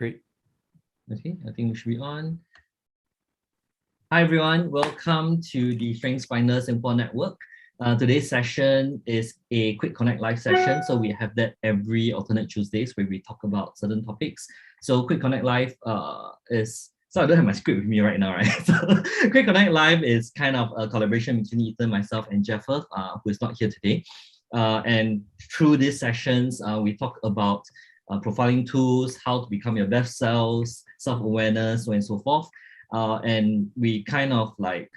Great. Okay, I think we should be on. Hi everyone, welcome to the Strengths Finder Singapore Network. Today's session is a quick connect live session. So we have that every alternate Tuesdays where we talk about certain topics. So quick connect live so I don't have my script with me right now, right? So quick connect live is kind of a collaboration between Ethan, myself, and Jeffer, who is not here today. And through these sessions, we talk about profiling tools, how to become your best selves, self-awareness, so on and so forth. And we kind of like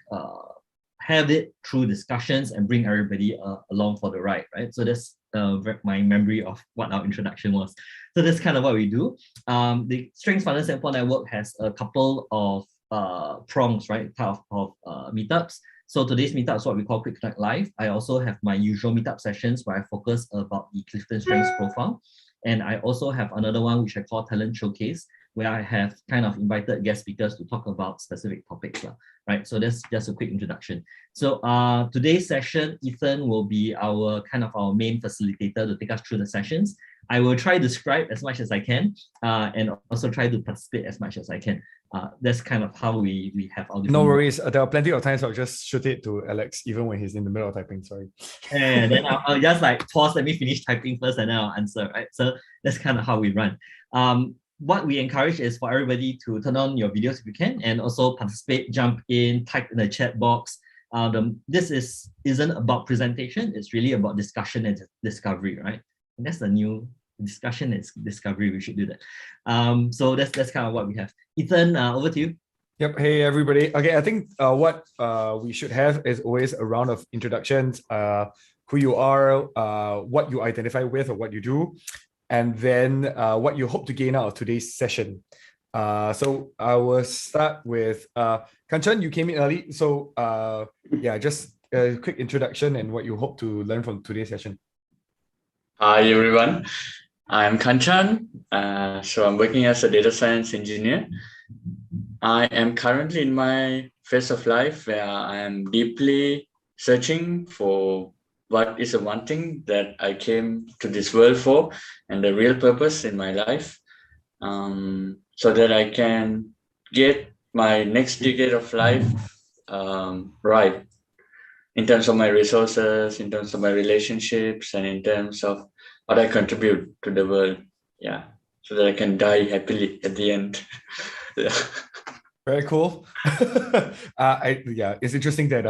have it through discussions and bring everybody along for the ride, right? So that's my memory of what our introduction was. So that's kind of what we do. The Strengths Finder Singapore Network has a couple of prongs, right? Type of meetups. So today's meetup is what we call Quick Connect Live. I also have my usual meetup sessions where I focus about the Clifton Strengths profile. And I also have another one which I call Talent Showcase, where I have kind of invited guest speakers to talk about specific topics, right? So that's just a quick introduction. So today's session, Ethan will be our main facilitator to take us through the sessions. I will try to scribe as much as I can and also try to participate as much as I can. That's kind of how we have all. No worries. There are plenty of times I'll just shoot it to Alex, even when he's in the middle of typing. Sorry. And then I'll just like pause, let me finish typing first, and then I'll answer, right? So that's kind of how we run. What we encourage is for everybody to turn on your videos if you can, and also participate, jump in, type in the chat box. This isn't about presentation, it's really about discussion and discovery, right? And that's the new discussion and discovery, we should do that. So that's kind of what we have. Ethan, over to you. Yep. Hey, everybody. Okay, I think what we should have is always a round of introductions, who you are, what you identify with or what you do, and then what you hope to gain out of today's session. So I will start with Kanchan, you came in early. So yeah, just a quick introduction and what you hope to learn from today's session. Hi, everyone. I'm Kanchan. So I'm working as a data science engineer. I am currently in my phase of life where I am deeply searching for what is the one thing that I came to this world for and the real purpose in my life, so that I can get my next decade of life right in terms of my resources, in terms of my relationships, and in terms of what I contribute to the world. Yeah, so that I can die happily at the end. Yeah. Very cool. Yeah, it's interesting that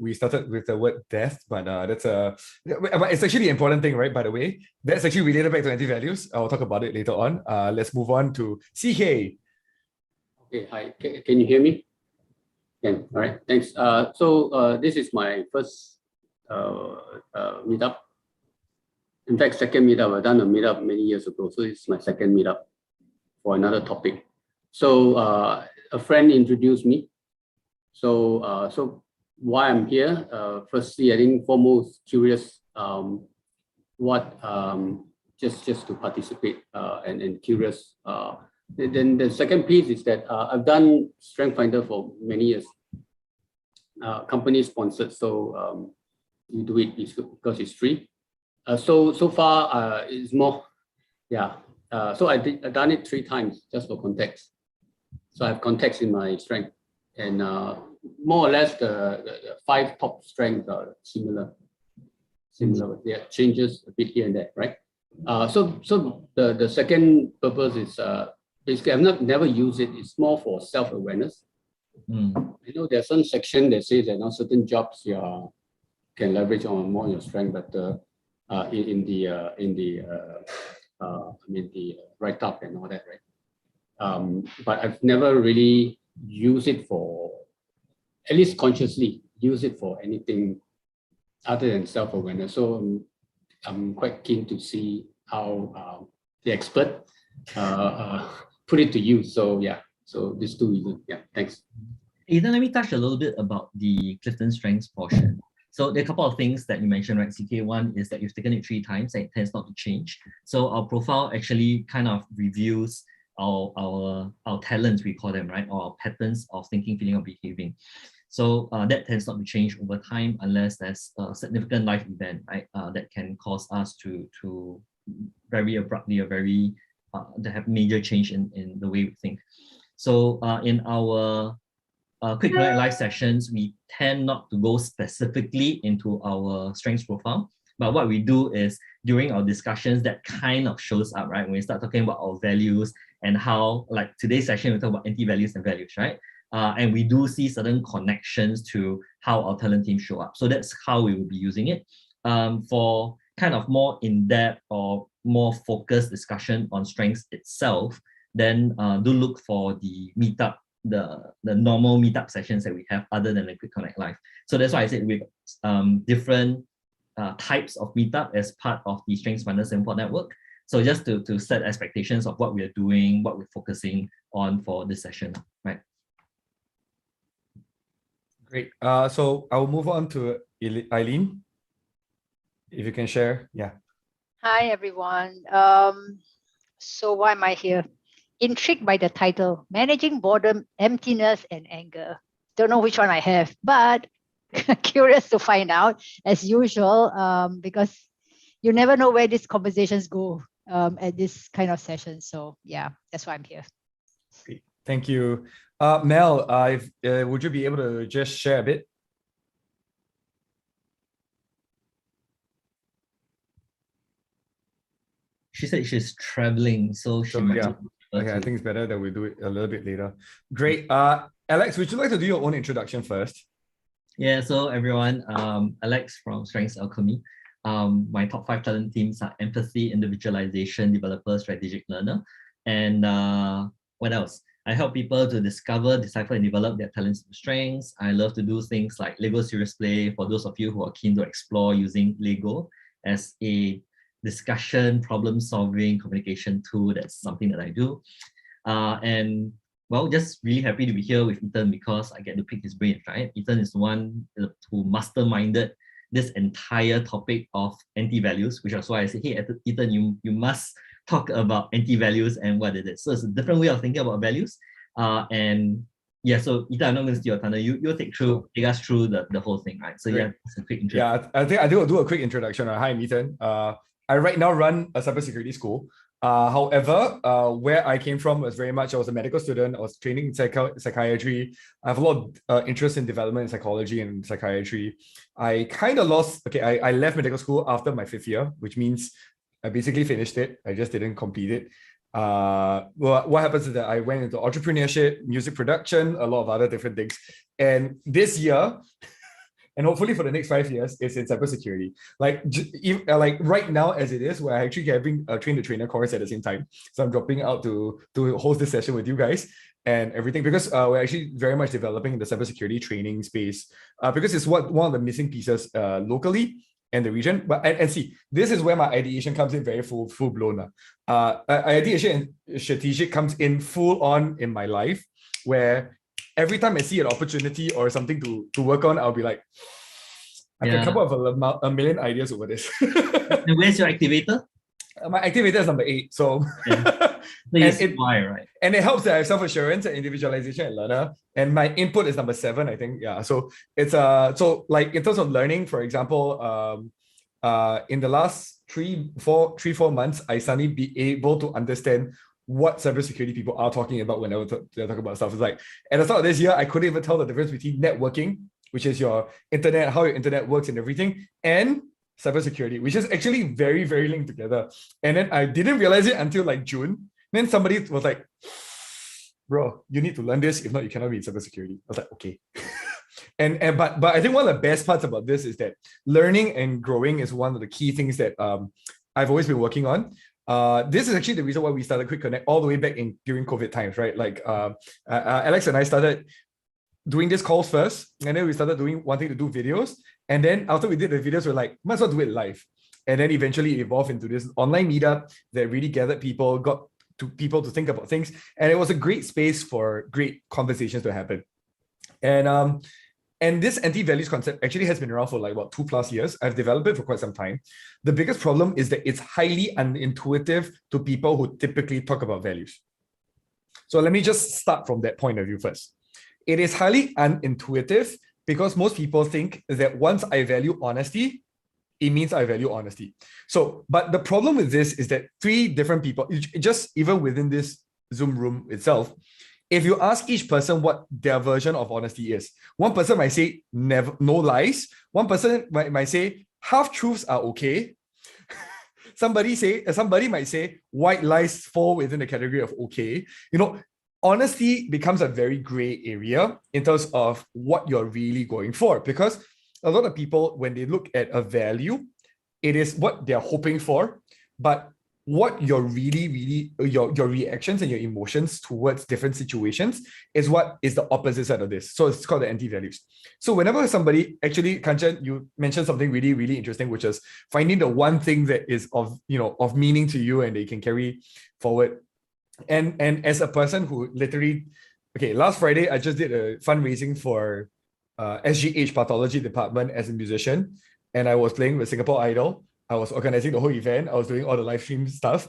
we started with the word death, but it's actually an important thing, right? By the way, that's actually related back to anti-values. I'll talk about it later on. Let's move on to CK. Okay, hi. Can you hear me? All right, thanks. So this is my first meetup. In fact, second meetup. I've done a meetup many years ago, so it's my second meetup for another topic. So a friend introduced me. So why I'm here? Firstly, I think foremost curious. Just to participate and curious. Then the second piece is that I've done Strength Finder for many years. Company sponsored, so you do it because it's free. So far it's more, yeah. So I've done it 3 times just for context. So I have context in my strength, and more or less the 5 top strengths are similar. Yeah, changes a bit here and there, right? So the second purpose is basically I've never used it. It's more for self-awareness. You know, there's some section that says that certain jobs you can leverage on more your strength, but in the write-up and all that, right? But I've never really used it for, at least consciously, use it for anything other than self-awareness. So I'm quite keen to see how the expert put it to use. So yeah, so these 2 reasons. Yeah, thanks. Ethan, let me touch a little bit about the Clifton Strengths portion. So there are a couple of things that you mentioned, right? CK, one is that you've taken it 3 times and it tends not to change. So our profile actually kind of reviews our talents, we call them, right? Or our patterns of thinking, feeling, or behaving. So that tends not to change over time unless there's a significant life event, right? That can cause us to very abruptly or very that have major change in the way we think. So in our Quick Connect live sessions, we tend not to go specifically into our strengths profile, but what we do is during our discussions that kind of shows up, right? When we start talking about our values and how, like today's session, we talk about anti-values and values, right? And we do see certain connections to how our talent team show up. So that's how we will be using it. For kind of more in-depth or more focused discussion on strengths itself, then do look for the meetup, the normal meetup sessions that we have other than the Quick Connect Live. So that's why I said with different types of meetup as part of the Strengths Finder Singapore network. So just to set expectations of what we are doing, what we're focusing on for this session, right? Great. So I will move on to Eileen. If you can share, yeah. Hi, everyone. So why am I here? Intrigued by the title, Managing Boredom, Emptiness, and Anger. Don't know which one I have, but curious to find out, as usual, because you never know where these conversations go at this kind of session. So yeah, that's why I'm here. Great. Thank you. Mel, would you be able to just share a bit? She said she's traveling, so she might. Yeah. Okay, I think it's better that we do it a little bit later. Great. Alex, would you like to do your own introduction first? Yeah, so everyone, Alex from Strengths Alchemy. My top 5 talent teams are empathy, individualization, developer, strategic learner. And what else? I help people to discover, decipher, and develop their talents and strengths. I love to do things like Lego Serious Play for those of you who are keen to explore using Lego as a discussion, problem-solving, communication tool. That's something that I do. And well, just really happy to be here with Ethan because I get to pick his brain, right? Ethan is the one who masterminded this entire topic of anti-values, which is why I say, hey, Ethan, you must talk about anti-values and what it is. So it's a different way of thinking about values. And yeah, so Ethan, I'm not going to steal your thunder. You'll take us through the whole thing, right? So great. Yeah, it's a quick introduction. Yeah, I think I do a quick introduction. Hi, I'm Ethan. I right now run a cybersecurity school. However, where I came from was very much, I was a medical student. I was training in psychiatry. I have a lot of interest in development in psychology and psychiatry. I kind of lost, I left medical school after my 5th year, which means I basically finished it. I just didn't complete it. Well, what happens is that I went into entrepreneurship, music production, a lot of other different things. And this year, and hopefully for the next 5 years, it's in cybersecurity. Like right now as it is, we're actually having a train-the-trainer course at the same time. So I'm dropping out to host this session with you guys and everything because we're actually very much developing the cybersecurity training space because it's one of the missing pieces locally in the region. But and see, this is where my ideation comes in very full blown. Ideation and strategic comes in full on in my life where every time I see an opportunity or something to work on, I'll be like, I can come up with a million ideas over this. And where's your activator? My activator is number 8. So, why, right? And it helps that I have self-assurance and individualization and learner. And my input is number 7, I think. Yeah. So it's so like in terms of learning, for example, in the last 3-4 months, I suddenly be able to understand what cybersecurity people are talking about whenever they're talking about stuff. It's like at the start of this year, I couldn't even tell the difference between networking, which is your internet, how your internet works and everything, and cybersecurity, which is actually very, very linked together. And then I didn't realize it until like June. Then somebody was like, bro, you need to learn this. If not, you cannot be in cybersecurity. I was like, okay. But I think one of the best parts about this is that learning and growing is one of the key things that I've always been working on. This is actually the reason why we started Quick Connect all the way back during COVID times, right? Like Alex and I started doing these calls first, and then we started wanting to do videos. And then after we did the videos, we're like, might as well do it live. And then eventually it evolved into this online meetup that really gathered people, got to people to think about things. And it was a great space for great conversations to happen. And this anti-values concept actually has been around for like about 2+ years. I've developed it for quite some time. The biggest problem is that it's highly unintuitive to people who typically talk about values. So let me just start from that point of view first. It is highly unintuitive because most people think that once I value honesty, it means I value honesty. So, but the problem with this is that three different people, just even within this Zoom room itself, if you ask each person what their version of honesty is, one person might say never, no lies. One person might say half truths are okay. Somebody might say white lies fall within the category of okay. You know, honesty becomes a very gray area in terms of what you're really going for, because a lot of people, when they look at a value, it is what they're hoping for, but what you're really, your reactions and your emotions towards different situations is what is the opposite side of this. So it's called the anti-values. So whenever somebody, actually, Kanchan, you mentioned something really interesting, which is finding the one thing that is of meaning to you and they can carry forward. And as a person who literally, okay, last Friday, I just did a fundraising for SGH pathology department as a musician, and I was playing with Singapore Idol. I was organizing the whole event. I was doing all the live stream stuff.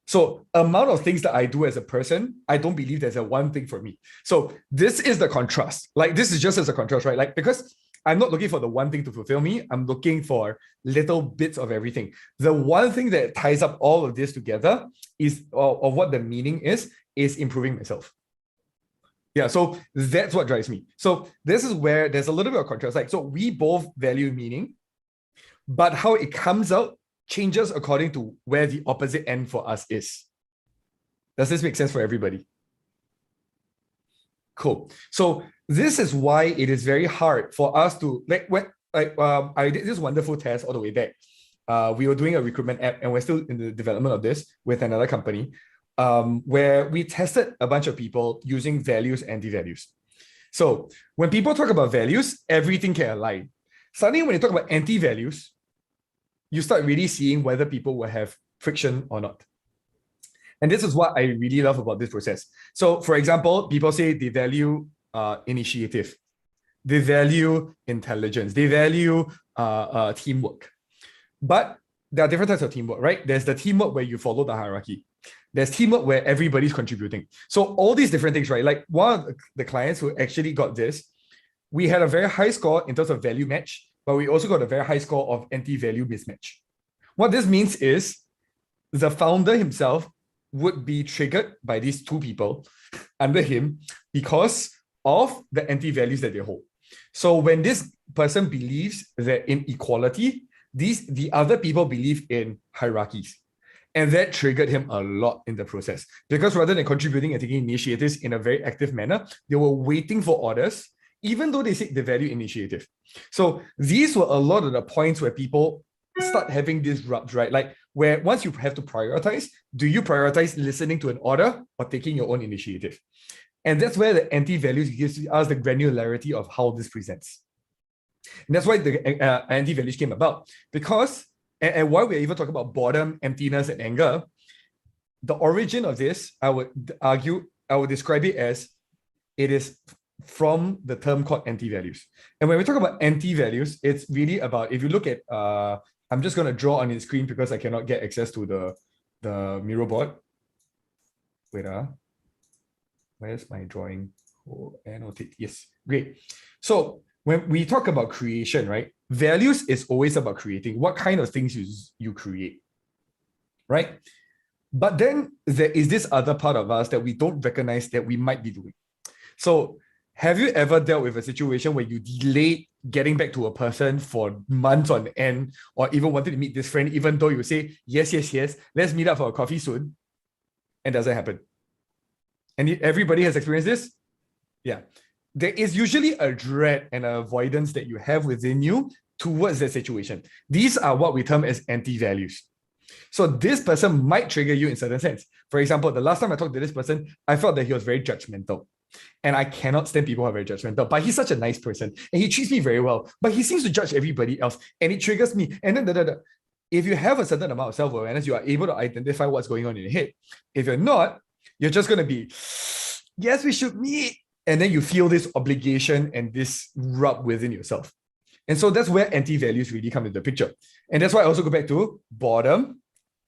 So amount of things that I do as a person, I don't believe there's a one thing for me. So this is the contrast. Like, this is just as a contrast, right? Like, because I'm not looking for the one thing to fulfill me. I'm looking for little bits of everything. The one thing that ties up all of this together is, of what the meaning is improving myself. Yeah, so that's what drives me. So this is where there's a little bit of contrast. Like, so we both value meaning, but how it comes out changes according to where the opposite end for us is. Does this make sense for everybody? Cool. So this is why it is very hard for us to, I did this wonderful test all the way back. We were doing a recruitment app, and we're still in the development of this with another company, where we tested a bunch of people using values and anti-values. So when people talk about values, everything can align. Suddenly, when you talk about anti-values, you start really seeing whether people will have friction or not. And this is what I really love about this process. So, for example, people say they value initiative, they value intelligence, they value teamwork. But there are different types of teamwork, right? There's the teamwork where you follow the hierarchy. There's teamwork where everybody's contributing. So all these different things, right? Like, one of the clients who actually got this, we had a very high score in terms of value match, but we also got a very high score of anti-value mismatch. What this means is the founder himself would be triggered by these two people under him because of the anti-values that they hold. So when this person believes that in equality, the other people believe in hierarchies. And that triggered him a lot in the process, because rather than contributing and taking initiatives in a very active manner, they were waiting for orders, even though they say they value initiative. So these were a lot of the points where people start having these rubs, right? Like, where once you have to prioritize, do you prioritize listening to an order or taking your own initiative? And that's where the anti-values gives us the granularity of how this presents. And that's why the anti-values came about, because, and why we're even talking about boredom, emptiness, and anger, the origin of this, I would describe it as, it is from the term called anti-values. And when we talk about anti-values, it's really about, if you look at, I'm just going to draw on the screen because I cannot get access to the Miro board. Wait, where's my drawing? Oh, annotate. Yes, great. So when we talk about creation, right? Values is always about creating. What kind of things you create, right? But then there is this other part of us that we don't recognize that we might be doing. So have you ever dealt with a situation where you delayed getting back to a person for months on end, or even wanted to meet this friend, even though you say, yes, let's meet up for a coffee soon, and doesn't happen? And everybody has experienced this? Yeah. There is usually a dread and an avoidance that you have within you towards that situation. These are what we term as anti-values. So this person might trigger you in certain sense. For example, the last time I talked to this person, I felt that he was very judgmental. And I cannot stand people who are very judgmental, but he's such a nice person and he treats me very well, but he seems to judge everybody else and it triggers me. And then if you have a certain amount of self-awareness, you are able to identify what's going on in your head. If you're not, you're just going to be, yes, we should meet. And then you feel this obligation and this rub within yourself. And so that's where anti-values really come into the picture. And that's why I also go back to boredom,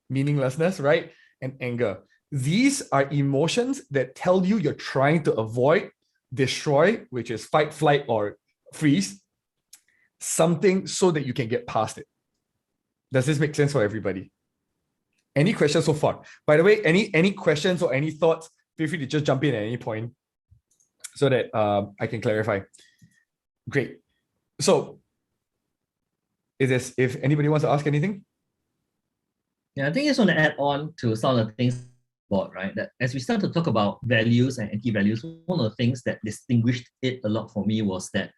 meaninglessness, right? And anger. These are emotions that tell you you're trying to avoid, destroy, which is fight, flight, or freeze, something so that you can get past it. Does this make sense for everybody? Any questions so far? By the way, any questions or any thoughts, feel free to just jump in at any point so that I can clarify. Great. So if anybody wants to ask anything? Yeah, I think I just want to add on to some of the things about, right? That as we start to talk about values and anti-values, one of the things that distinguished it a lot for me was that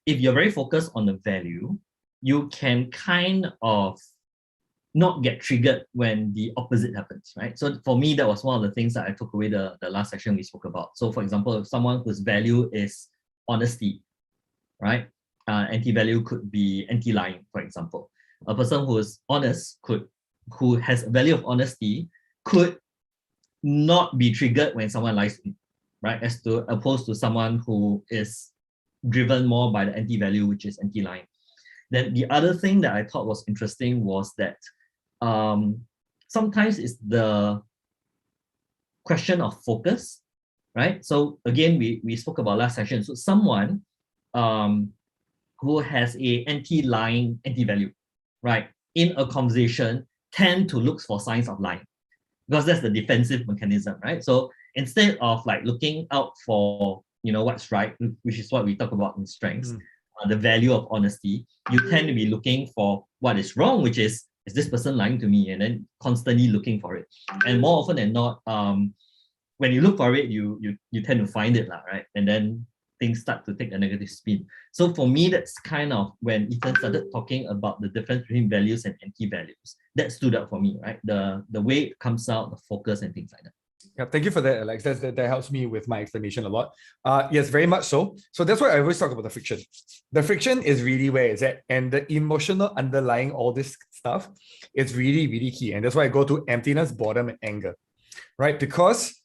if you're very focused on the value, you can kind of not get triggered when the opposite happens, right? So for me, that was one of the things that I took away the last section we spoke about. So for example, if someone whose value is honesty, right? Anti-value could be anti-lying, for example. A person who is honest who has a value of honesty could not be triggered when someone lies to him, right? Opposed to someone who is driven more by the anti-value, which is anti-lying. Then the other thing that I thought was interesting was that sometimes it's the question of focus, right? So again, we spoke about last session. So someone who has a anti-lying, anti-value, right, in a conversation tend to look for signs of lying because that's the defensive mechanism, right? So instead of like looking out for, you know, what's right, which is what we talk about in strengths, the value of honesty, you tend to be looking for what is wrong, which is this person lying to me? And then constantly looking for it. And more often than not, when you look for it, you tend to find it, right? And then things start to take a negative spin. So for me, that's kind of when Ethan started talking about the difference between values and anti-values. That stood out for me, right? The way it comes out, the focus and things like that. Yeah, thank you for that, Alex. That helps me with my explanation a lot. Yes, very much so. So that's why I always talk about the friction. The friction is really where it's at. And the emotional underlying all this stuff is really, really key. And that's why I go to emptiness, boredom, and anger, right? Because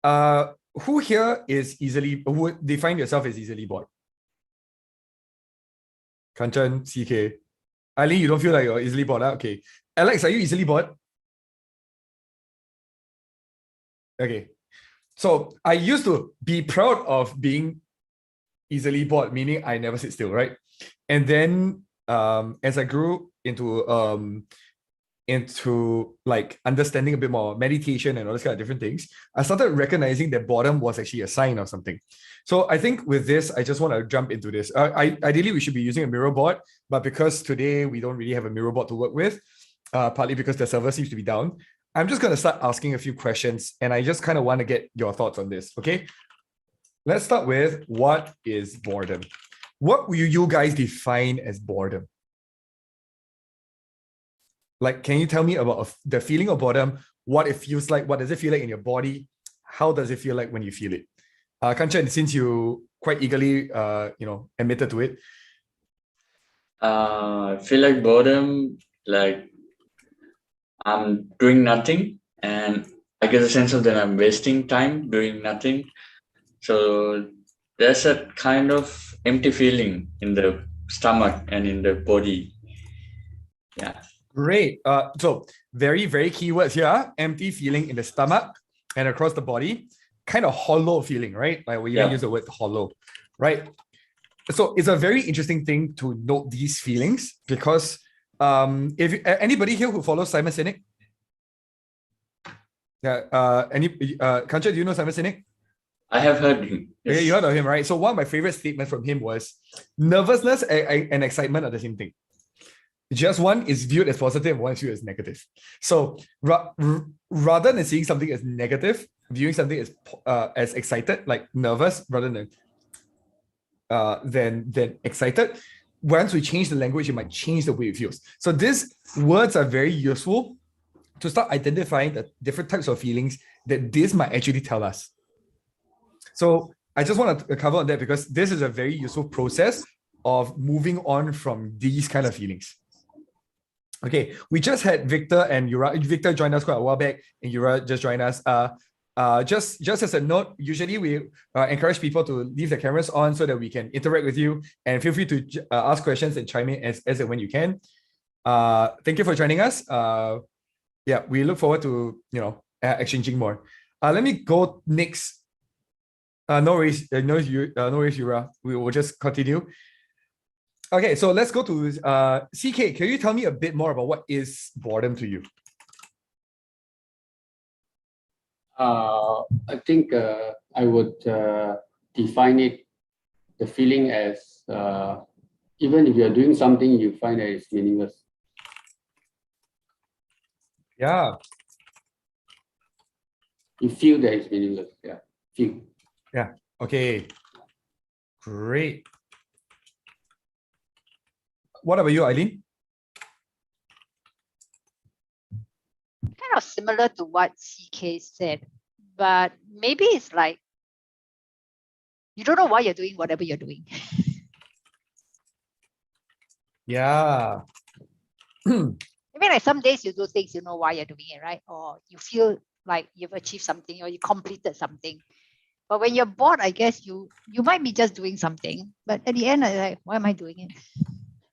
who here who would define yourself as easily bored? Kanchan, CK. Ali, you don't feel like you're easily bored, huh? Okay. Alex, are you easily bored? Okay. So I used to be proud of being easily bored, meaning I never sit still, right? And then as I grew into like understanding a bit more meditation and all this kind of different things, I started recognizing that boredom was actually a sign of something. So I think with this, I just want to jump into this. Ideally, we should be using a mirror board, but because today we don't really have a mirror board to work with, partly because the server seems to be down, I'm just going to start asking a few questions, and I just kind of want to get your thoughts on this, okay? Let's start with, what is boredom? What will you guys define as boredom? Like, can you tell me about the feeling of boredom, what it feels like, what does it feel like in your body? How does it feel like when you feel it? Kanchan, since you quite eagerly, admitted to it. I feel like boredom, like I'm doing nothing, and I get a sense of that I'm wasting time doing nothing. So there's a kind of empty feeling in the stomach and in the body. Yeah. Great. So very, very key words here. Empty feeling in the stomach and across the body. Kind of hollow feeling, right? Like we even use the word hollow, right? So it's a very interesting thing to note these feelings because if anybody here who follows Simon Sinek? Yeah. Kanchan, do you know Simon Sinek? I have heard him. Yes. Okay, you heard of him, right? So one of my favorite statements from him was, nervousness and excitement are the same thing. Just one is viewed as positive, one is viewed as negative. So rather than seeing something as negative, viewing something as excited, like nervous, rather than excited. Once we change the language, it might change the way it feels. So these words are very useful to start identifying the different types of feelings that this might actually tell us. So I just want to cover on that because this is a very useful process of moving on from these kind of feelings. Okay, we just had Victor and Yura. Victor joined us quite a while back, and Yura just joined us. Just as a note, usually we encourage people to leave the cameras on so that we can interact with you, and feel free to ask questions and chime in as and when you can. Thank you for joining us. Yeah, we look forward to exchanging more. Let me go next. No worries, Yura. We will just continue. Okay, so let's go to CK. Can you tell me a bit more about what is boredom to you? I think I would define it, the feeling as even if you're doing something, you find that it's meaningless. Yeah. You feel that it's meaningless. Yeah, feel. Yeah. Okay. Great. What about you, Eileen? Kind of similar to what CK said, but maybe it's like you don't know why you're doing whatever you're doing. Yeah. I mean, like some days you do things, you know why you're doing it, right? Or you feel like you've achieved something or you completed something. But when you're bored, I guess you might be just doing something, but at the end, I'm like, why am I doing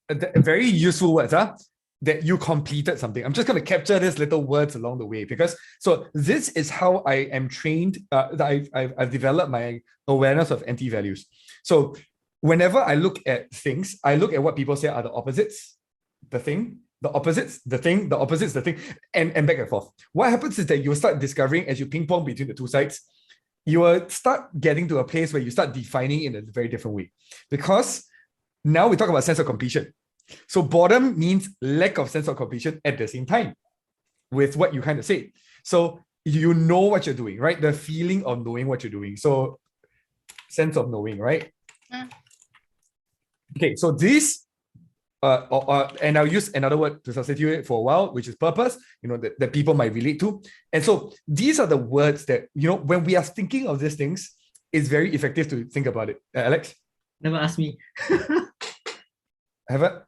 it? Very useful words, huh? That you completed something. I'm just going to capture these little words along the way because so this is how I am trained. That I've developed my awareness of anti-values. So whenever I look at things, I look at what people say are the opposites, the thing, the opposites, the thing, the opposites, the thing, and back and forth. What happens is that you start discovering as you ping pong between the two sides, you will start getting to a place where you start defining in a very different way. Because now we talk about sense of completion. So boredom means lack of sense of completion at the same time with what you kind of say. So you know what you're doing, right? The feeling of knowing what you're doing. So sense of knowing, right? Okay, so this, and I'll use another word to substitute it for a while, which is purpose, that people might relate to. And so these are the words that, when we are thinking of these things, it's very effective to think about it. Alex? Never ask me. I haven't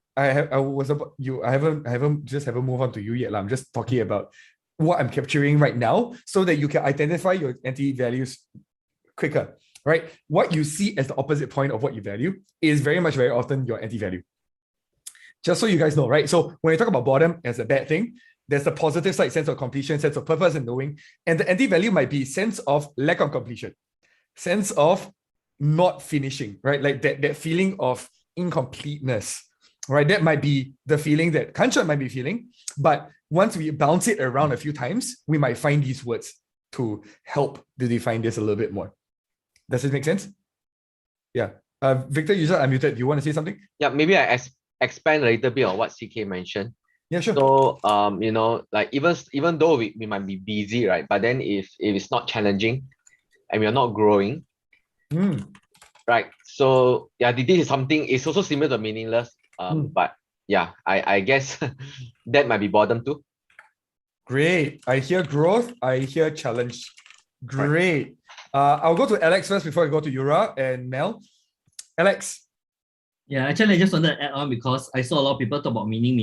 moved on to you yet. I'm just talking about what I'm capturing right now so that you can identify your anti-values quicker, right? What you see as the opposite point of what you value is very often your anti-value. Just so you guys know, right? So when we talk about boredom as a bad thing, there's the positive side, sense of completion, sense of purpose and knowing. And the anti-value might be sense of lack of completion, sense of not finishing, right? Like that feeling of incompleteness, right? That might be the feeling that Kanchan might be feeling. But once we bounce it around a few times, we might find these words to help to define this a little bit more. Does it make sense? Yeah. Victor, you said unmuted. Do you want to say something? Yeah, maybe I expand a little bit on what CK mentioned. Yeah, sure. So, like even though we might be busy, right? But then if it's not challenging and we are not growing, right? So yeah, this is something, it's also similar to meaningless. But yeah, I guess that might be boredom too. Great. I hear growth. I hear challenge. Great. I'll go to Alex first before I go to Yura and Mel. Alex. Yeah, actually, I just wanted to add on because I saw a lot of people talk about meaning,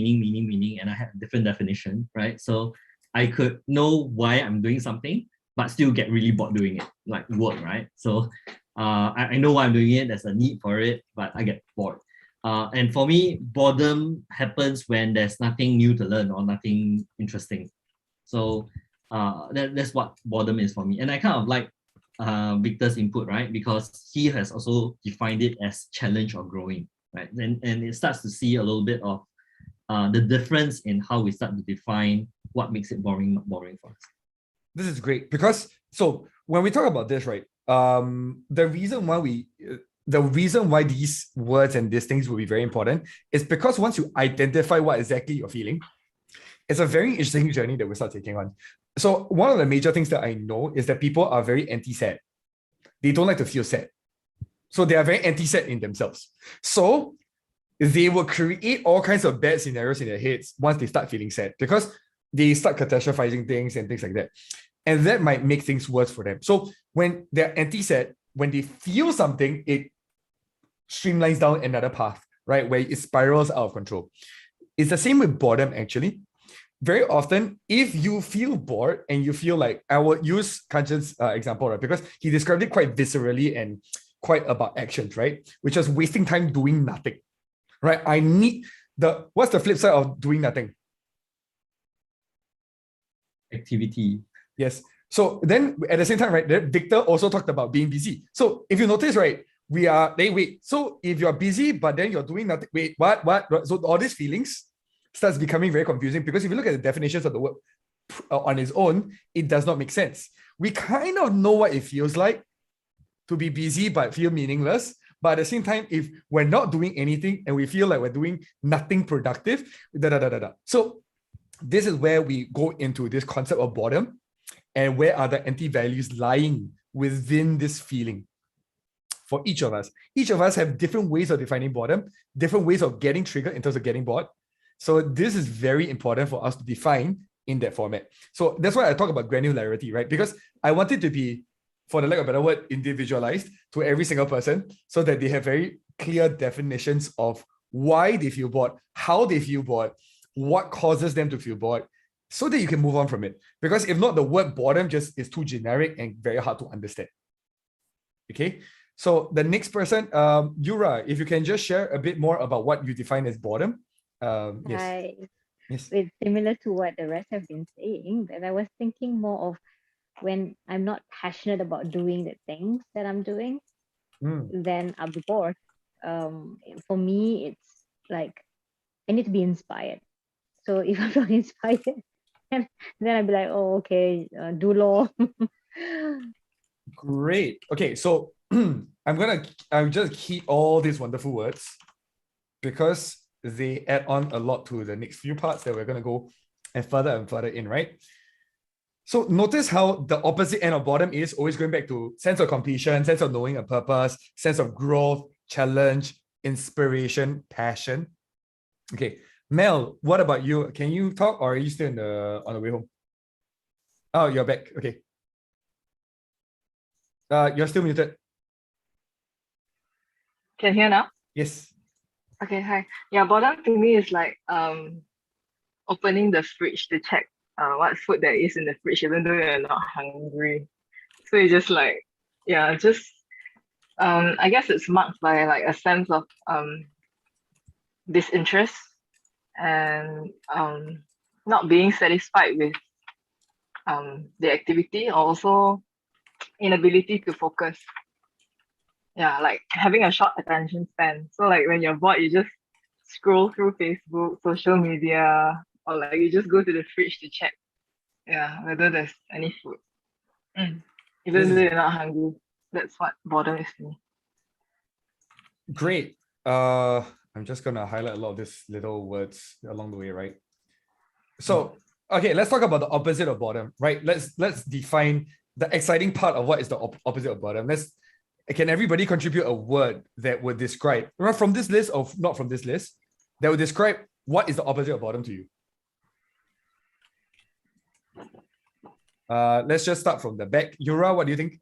and I had a different definition, right? So I could know why I'm doing something, but still get really bored doing it, like work, right? So I know why I'm doing it, there's a need for it, but I get bored. And for me, boredom happens when there's nothing new to learn or nothing interesting. So that's what boredom is for me. And I kind of like Victor's input, right? Because he has also defined it as challenge or growing, right? And it starts to see a little bit of the difference in how we start to define what makes it boring, not boring for us. This is great because so when we talk about this, right? The reason why these words and these things will be very important is because once you identify what exactly you're feeling, it's a very interesting journey that we start taking on. So one of the major things that I know is that people are very anti-sad. They don't like to feel sad. So they are very anti-sad in themselves. So they will create all kinds of bad scenarios in their heads once they start feeling sad because they start catastrophizing things and things like that. And that might make things worse for them. So when they're anti-sad, when they feel something, it streamlines down another path, right? Where it spirals out of control. It's the same with boredom, actually. Very often, if you feel bored and you feel like, I will use Kanchan's example, right? Because he described it quite viscerally and quite about actions, right? Which is wasting time doing nothing, right? What's the flip side of doing nothing? Activity. Yes. So then at the same time, right, Victor also talked about being busy. So if you notice, right, wait, so if you're busy, but then you're doing nothing, wait, what? So all these feelings starts becoming very confusing, because if you look at the definitions of the word on its own, it does not make sense. We kind of know what it feels like to be busy but feel meaningless. But at the same time, if we're not doing anything and we feel like we're doing nothing productive, So this is where we go into this concept of boredom, and where are the anti-values lying within this feeling for each of us. Each of us have different ways of defining boredom, different ways of getting triggered in terms of getting bored. So this is very important for us to define in that format. So that's why I talk about granularity, right? Because I want it to be, for the lack of a better word, individualized to every single person, so that they have very clear definitions of why they feel bored, how they feel bored, what causes them to feel bored, so that you can move on from it. Because if not, the word boredom just is too generic and very hard to understand. Okay, so the next person, Yura, if you can just share a bit more about what you define as boredom. Yes. Yes. It's similar to what the rest have been saying, but I was thinking more of when I'm not passionate about doing the things that I'm doing, then I'll be bored. For me, it's like I need to be inspired. So if I'm not inspired, then I'll be like, oh, okay, do law. Great. Okay, so I'm just keep all these wonderful words, because they add on a lot to the next few parts that we're going to go and further in, right? So notice how the opposite end of boredom is always going back to sense of completion, sense of knowing a purpose, sense of growth, challenge, inspiration, passion. Okay, Mel, what about you? Can you talk, or are you still on the way home? Oh, you're back. Okay. You're still muted. Can you hear now? Yes. Okay, hi. Yeah, boredom to me is like opening the fridge to check what food there is in the fridge, even though you're not hungry. So it's just like, yeah, just I guess it's marked by like a sense of disinterest and not being satisfied with the activity, or also inability to focus. Yeah, like having a short attention span. So like when you're bored, you just scroll through Facebook, social media, or like you just go to the fridge to check, yeah, whether there's any food. Even though you're not hungry. That's what boredom is to me. Great. I'm just gonna highlight a lot of these little words along the way, right? So, okay, let's talk about the opposite of boredom, right? Let's define the exciting part of what is the opposite of boredom. Can everybody contribute a word that would describe, from this list or not from this list, that would describe what is the opposite of boredom to you? Let's just start from the back. Yura, what do you think?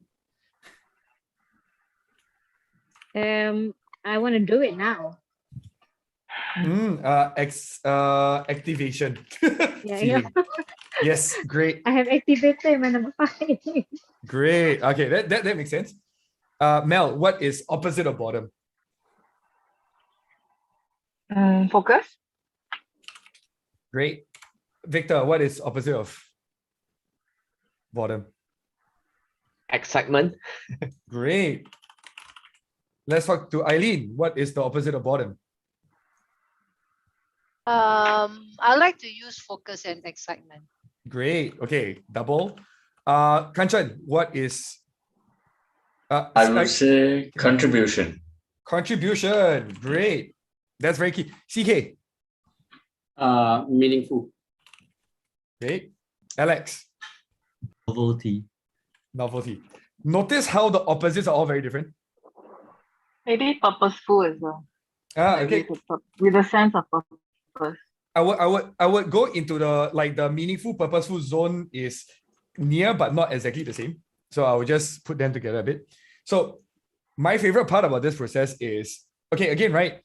I want to do it now. Activation. Yeah. Yes, great. I have activated my number 5. Great. Okay, that makes sense. Mel, what is opposite of boredom? Focus. Great. Victor, what is opposite of boredom? Excitement. Great. Let's talk to Eileen. What is the opposite of boredom? I like to use focus and excitement. Great. Okay, double. Kanchan, what is? I would say contribution. Contribution. Great. That's very key. CK. Meaningful. Great. Alex. Novelty. Novelty. Notice how the opposites are all very different. Maybe purposeful as well. Okay. With a sense of purpose. I would go into the meaningful, purposeful zone is near but not exactly the same. So I would just put them together a bit. So my favorite part about this process is, okay, again, right?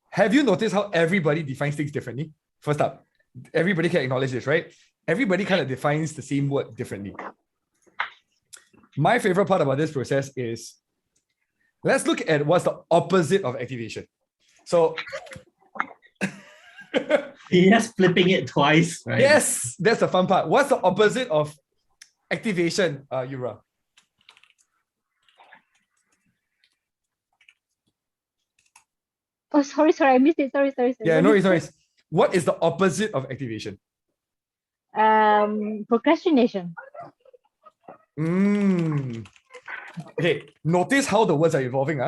Have you noticed how everybody defines things differently? First up, everybody can acknowledge this, right? Everybody kind of defines the same word differently. My favorite part about this process is, let's look at what's the opposite of activation. So Yes, flipping it twice, right? yes, that's the fun part. What's the opposite of activation, Yura? Oh, sorry, I missed it. Sorry. Yeah, no worries. What is the opposite of activation? Procrastination. Okay, notice how the words are evolving.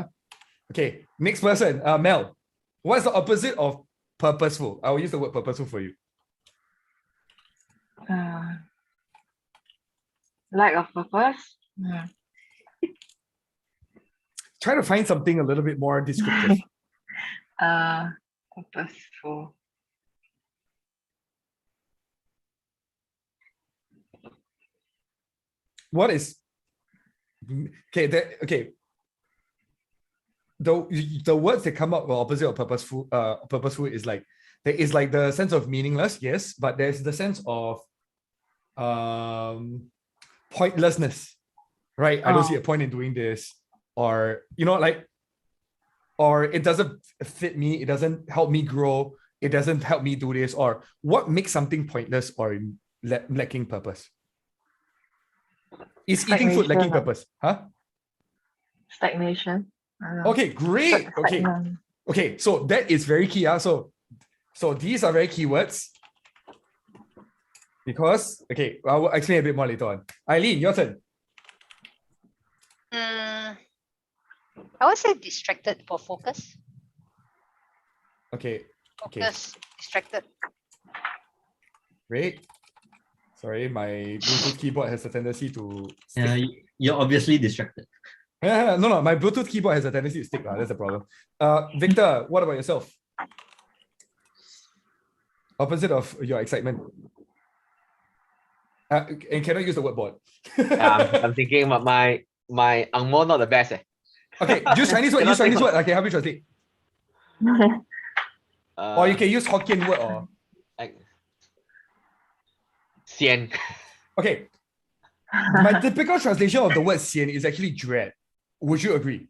Okay, next person, Mel. What's the opposite of purposeful? I will use the word purposeful for you. Lack of purpose. Try to find something a little bit more descriptive. Purposeful. What is okay? The words that come up with opposite of purposeful, purposeful is like there is like the sense of meaningless, yes, but there's the sense of pointlessness, right? I don't see a point in doing this, or or it doesn't fit me, it doesn't help me grow, it doesn't help me do this, or what makes something pointless or lacking purpose? Is eating food lacking purpose? Stagnation. Okay, great. Okay, so that is very key. So these are very keywords. Because, okay, I will explain a bit more later on. Eileen, your turn. I would say distracted for focus. Okay. Focus, distracted. Great. Sorry, my Bluetooth keyboard has a tendency to stick. You're obviously distracted. No, my Bluetooth keyboard has a tendency to stick. That's the problem. Victor, what about yourself? Opposite of your excitement. And cannot use the word board. I'm thinking about my Angmo not the best. Okay, use Chinese word. Use Chinese word. Okay, help me translate. Or you can use Hokkien word or like sian. Okay. My typical translation of the word sian is actually dread. Would you agree?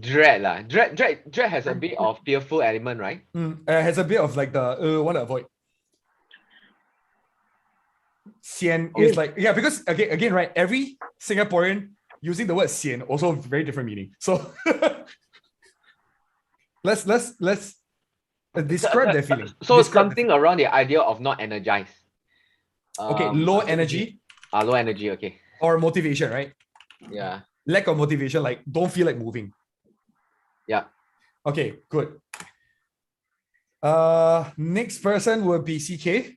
Dread lah. Dread has a bit of fearful element, right? Has a bit of like the want to avoid. Sian is like, yeah, because again, right, every Singaporean using the word sian also very different meaning. So let's describe their feeling. So something around the idea of not energized. Okay, low energy. Low energy, okay. Or motivation, right? Yeah. Lack of motivation, like don't feel like moving. Yeah. Okay, good. Next person will be CK.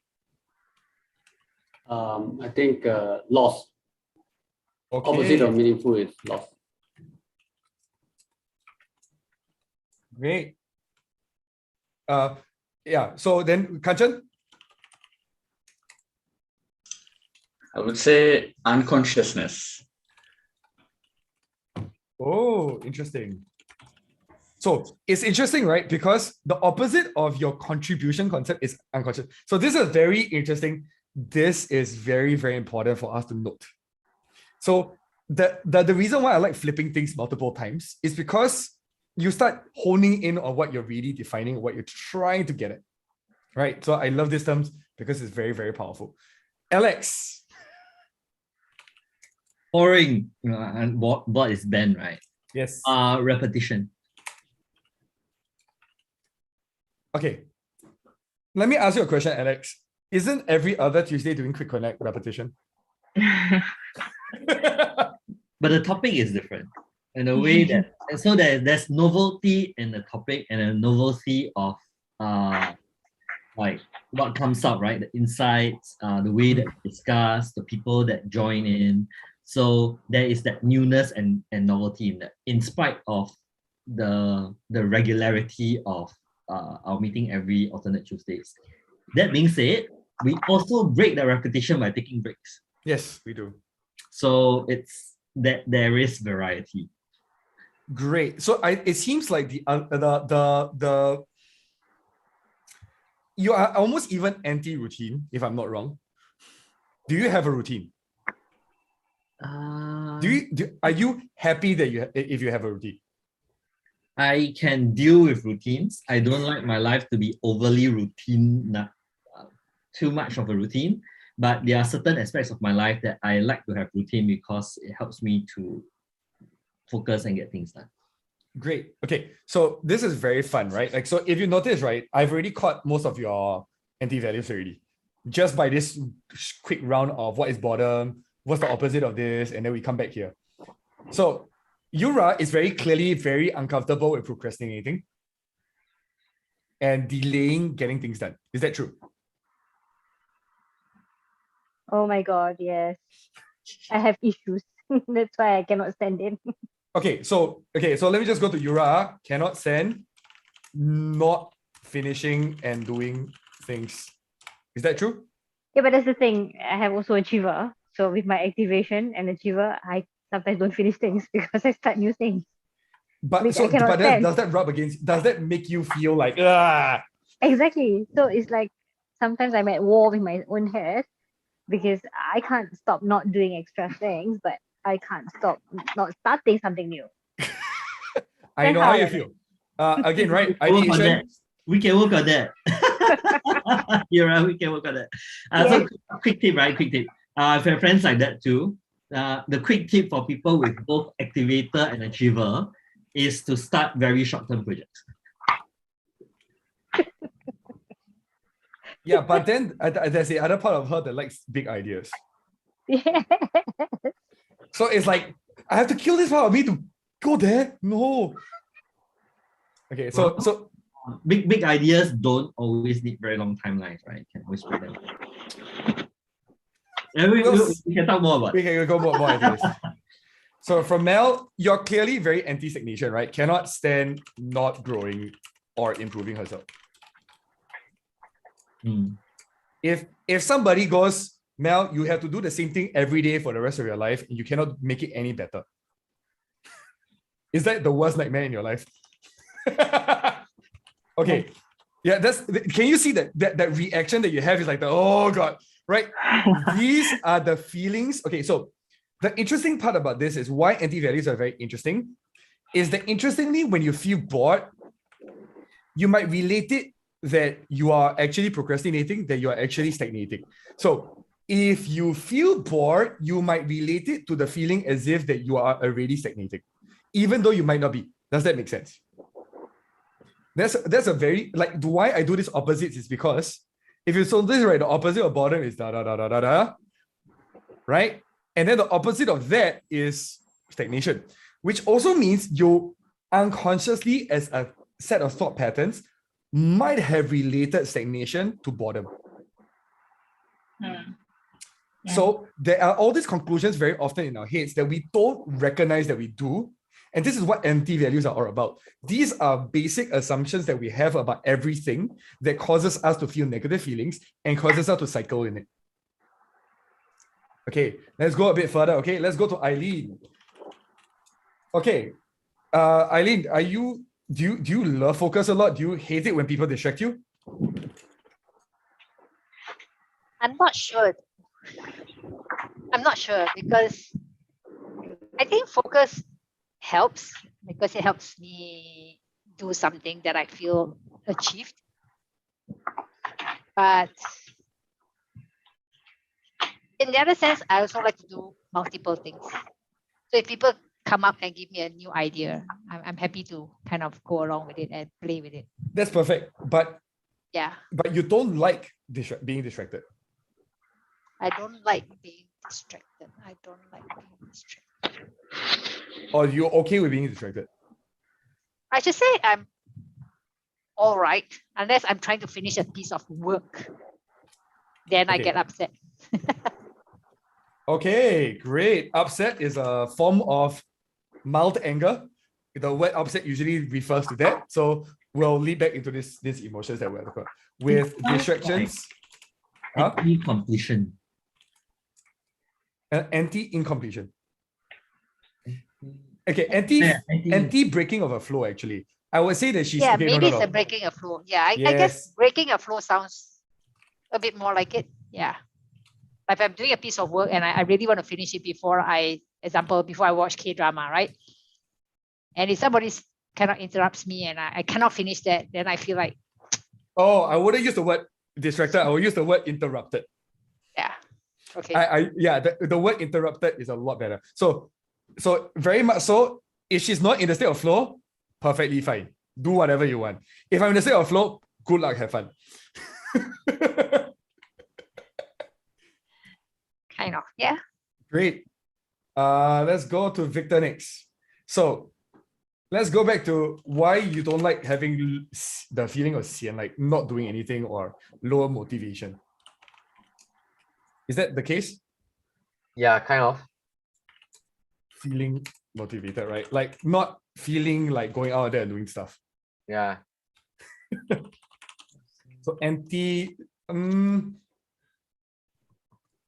I think loss. Okay. Opposite of meaningful is loss. Great. Yeah. So then, Kanchan. I would say unconsciousness. Oh, interesting. So it's interesting, right? Because the opposite of your contribution concept is unconscious. So this is very interesting. This is very, very important for us to note. So the reason why I like flipping things multiple times is because you start honing in on what you're really defining, what you're trying to get at, right? So I love these terms because it's very, very powerful. Alex. Boring, and what is Ben, right? Yes. Repetition. Okay. Let me ask you a question, Alex. Isn't every other Tuesday doing quick connect repetition? But the topic is different in a way that so there's novelty in the topic and a novelty of like what comes up, right? The insights, the way that we discuss, the people that join in. So there is that newness and novelty in that, in spite of the regularity of our meeting every alternate Tuesdays. That being said, we also break the repetition by taking breaks. Yes, we do. So it's that there is variety. Great. So it seems like the you are almost even anti-routine, if I'm not wrong. Do you have a routine? Are you happy that if you have a routine? I can deal with routines. I don't like my life to be overly routine, too much of a routine. But there are certain aspects of my life that I like to have routine because it helps me to focus and get things done. Great. Okay, so this is very fun, right? Like, so if you notice, right, I've already caught most of your anti-values already, just by this quick round of what is boredom, what's the opposite of this, and then we come back here. So Yura is very clearly very uncomfortable with procrastinating and delaying getting things done. Is that true? Oh my God, yes. I have issues. That's why I cannot stand it. Okay, so let me just go to Yura. Cannot stand not finishing and doing things. Is that true? Yeah, but that's the thing. I have also achiever. So with my activation and achiever, I sometimes don't finish things because I start new things. But Which so I cannot stand. does that rub against? Does that make you feel like ah? Exactly. So it's like sometimes I'm at war with my own head because I can't stop not doing extra things, but I can't stop not starting something new. I know how you feel. Again, right? Ideation. We can work on that. You're right, we can work on that. So quick tip, right? Quick tip. If you have friends like that too, the quick tip for people with both activator and achiever is to start very short-term projects. Yeah, but then there's the other part of her that likes big ideas. Yeah. So it's like, I have to kill this part of me to go there? No. Okay, so big ideas don't always need very long timelines, right? You can always put them. Yeah, we can talk more about it. We can go more ideas. So from Mel, you're clearly very anti-stagnation, right? Cannot stand not growing or improving herself. If somebody goes, Mel, you have to do the same thing every day for the rest of your life, and you cannot make it any better. Is that the worst nightmare in your life? Okay. Yeah, can you see that reaction that you have is like oh God, right? These are the feelings. Okay, so the interesting part about this is why anti-values are very interesting, is that interestingly, when you feel bored, you might relate it that you are actually procrastinating, that you are actually stagnating. So if you feel bored, you might relate it to the feeling as if that you are already stagnating, even though you might not be. Does that make sense? That's a very, like, why I do this opposites is because if you saw this, right, the opposite of boredom is da da da da da da, right? And then the opposite of that is stagnation, which also means you unconsciously, as a set of thought patterns, might have related stagnation to boredom. So there are all these conclusions very often in our heads that we don't recognize that we do. And this is what anti-values are all about. These are basic assumptions that we have about everything that causes us to feel negative feelings and causes us to cycle in it. Okay, let's go a bit further. Okay, let's go to Eileen. Okay, Eileen, do you love focus a lot? Do you hate it when people distract you? I'm not sure. Because I think focus helps because it helps me do something that I feel achieved. But in the other sense, I also like to do multiple things. So if people come up and give me a new idea, I'm happy to kind of go along with it and play with it. That's perfect. But yeah, but you don't like being distracted. I don't like being distracted. Or you're okay with being distracted? I should say I'm all right, unless I'm trying to finish a piece of work. Then I get upset. Okay, great. Upset is a form of mild anger. The word upset usually refers to that. So we'll lead back into these emotions that we're talking about. With distractions. Anti-completion. Anti-incompletion. Okay, anti-breaking of a flow, actually. I would say that she's okay. Maybe it's a breaking a flow. Yeah, I guess breaking a flow sounds a bit more like it. Yeah. Like if I'm doing a piece of work and I really want to finish it before I watch K-drama, right? And if somebody cannot interrupt me and I cannot finish that, then I feel like... Oh, I wouldn't use the word distracted. I would use the word interrupted. Yeah. Okay. The word interrupted is a lot better. So very much so, if she's not in the state of flow, perfectly fine. Do whatever you want. If I'm in a state of flow, good luck, have fun. Kind of, yeah. Great. Let's go to Victor next. So let's go back to why you don't like having the feeling of sian, like not doing anything or lower motivation. Is that the case? Yeah, kind of. Feeling motivated, right? Like not feeling like going out there and doing stuff. Yeah. So empty.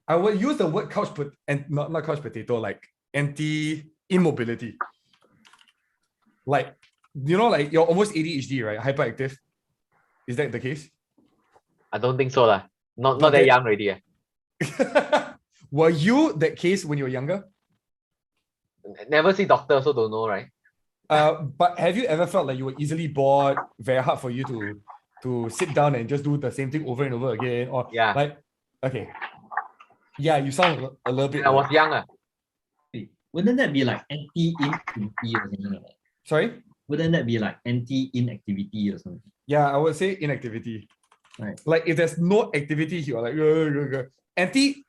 I would use the word not couch potato, like anti immobility. Like, like you're almost ADHD, right? Hyperactive. Is that the case? I don't think so lah. Not Okay. that young already. Were you that case when you were younger? Never see doctor, so don't know, right? But have you ever felt like you were easily bored, very hard for you to sit down and just do the same thing over and over again? Or Yeah. like, okay. Yeah, you sound a little bit. When I was young. Wait, wouldn't that be like anti-inactivity or something like that? Sorry? Wouldn't that be like anti-inactivity or something? Yeah, I would say inactivity. Right. Like if there's no activity, you're like anti,